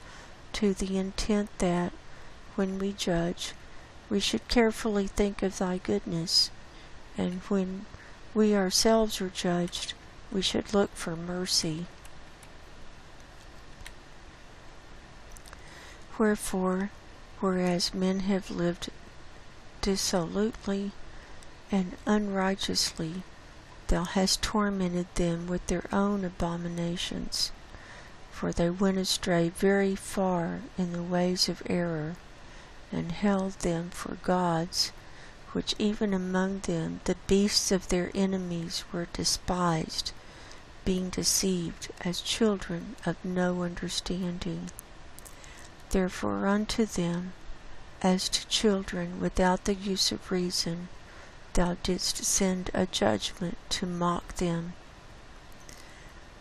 to the intent that, when we judge, we should carefully think of thy goodness, and when we ourselves are judged, we should look for mercy. Wherefore, whereas men have lived dissolutely and unrighteously, thou hast tormented them with their own abominations, for they went astray very far in the ways of error, and held them for gods, which even among them the beasts of their enemies were despised, being deceived as children of no understanding. Therefore unto them, as to children without the use of reason, thou didst send a judgment to mock them.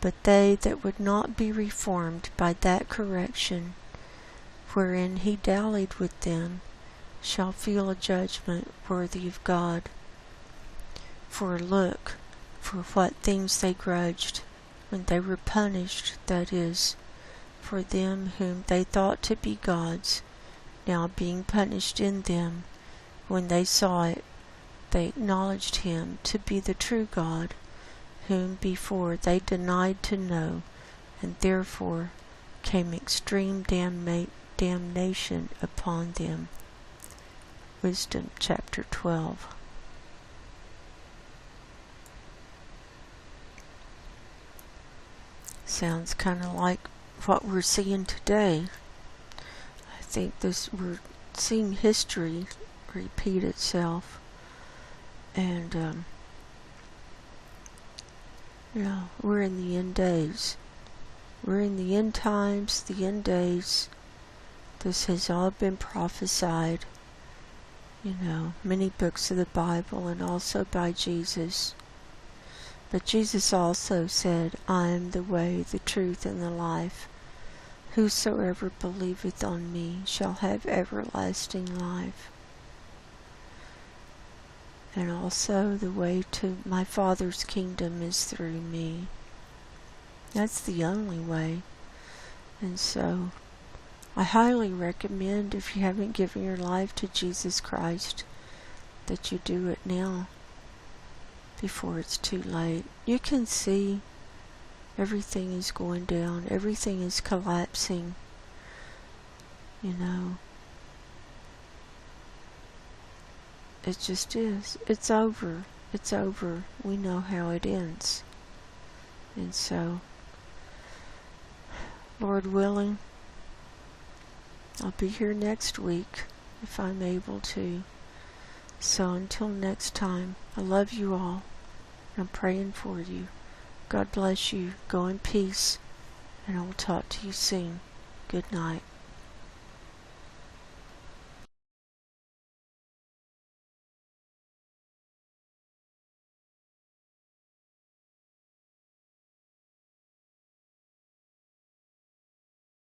But they that would not be reformed by that correction, wherein he dallied with them, shall feel a judgment worthy of God. For look, for what things they grudged, when they were punished, that is, for them whom they thought to be gods, now being punished in them, when they saw it, they acknowledged him to be the true God, whom before they denied to know, and therefore came extreme damnation upon them. Wisdom chapter 12. Sounds kind of like what we're seeing today. I think we're seeing history repeat itself, and we're in the end days. We're in the end times, the end days. This has all been prophesied, many books of the Bible, and also by Jesus. But Jesus also said, I am the way, the truth, and the life. Whosoever believeth on me shall have everlasting life. And also the way to my Father's kingdom is through me. That's the only way. And so, I highly recommend, if you haven't given your life to Jesus Christ, that you do it now, before it's too late. You can see everything is going down, everything is collapsing, It just is. It's over. It's over. We know how it ends. And so, Lord willing, I'll be here next week if I'm able to. So until next time, I love you all. I'm praying for you. God bless you. Go in peace, and I'll talk to you soon. Good night.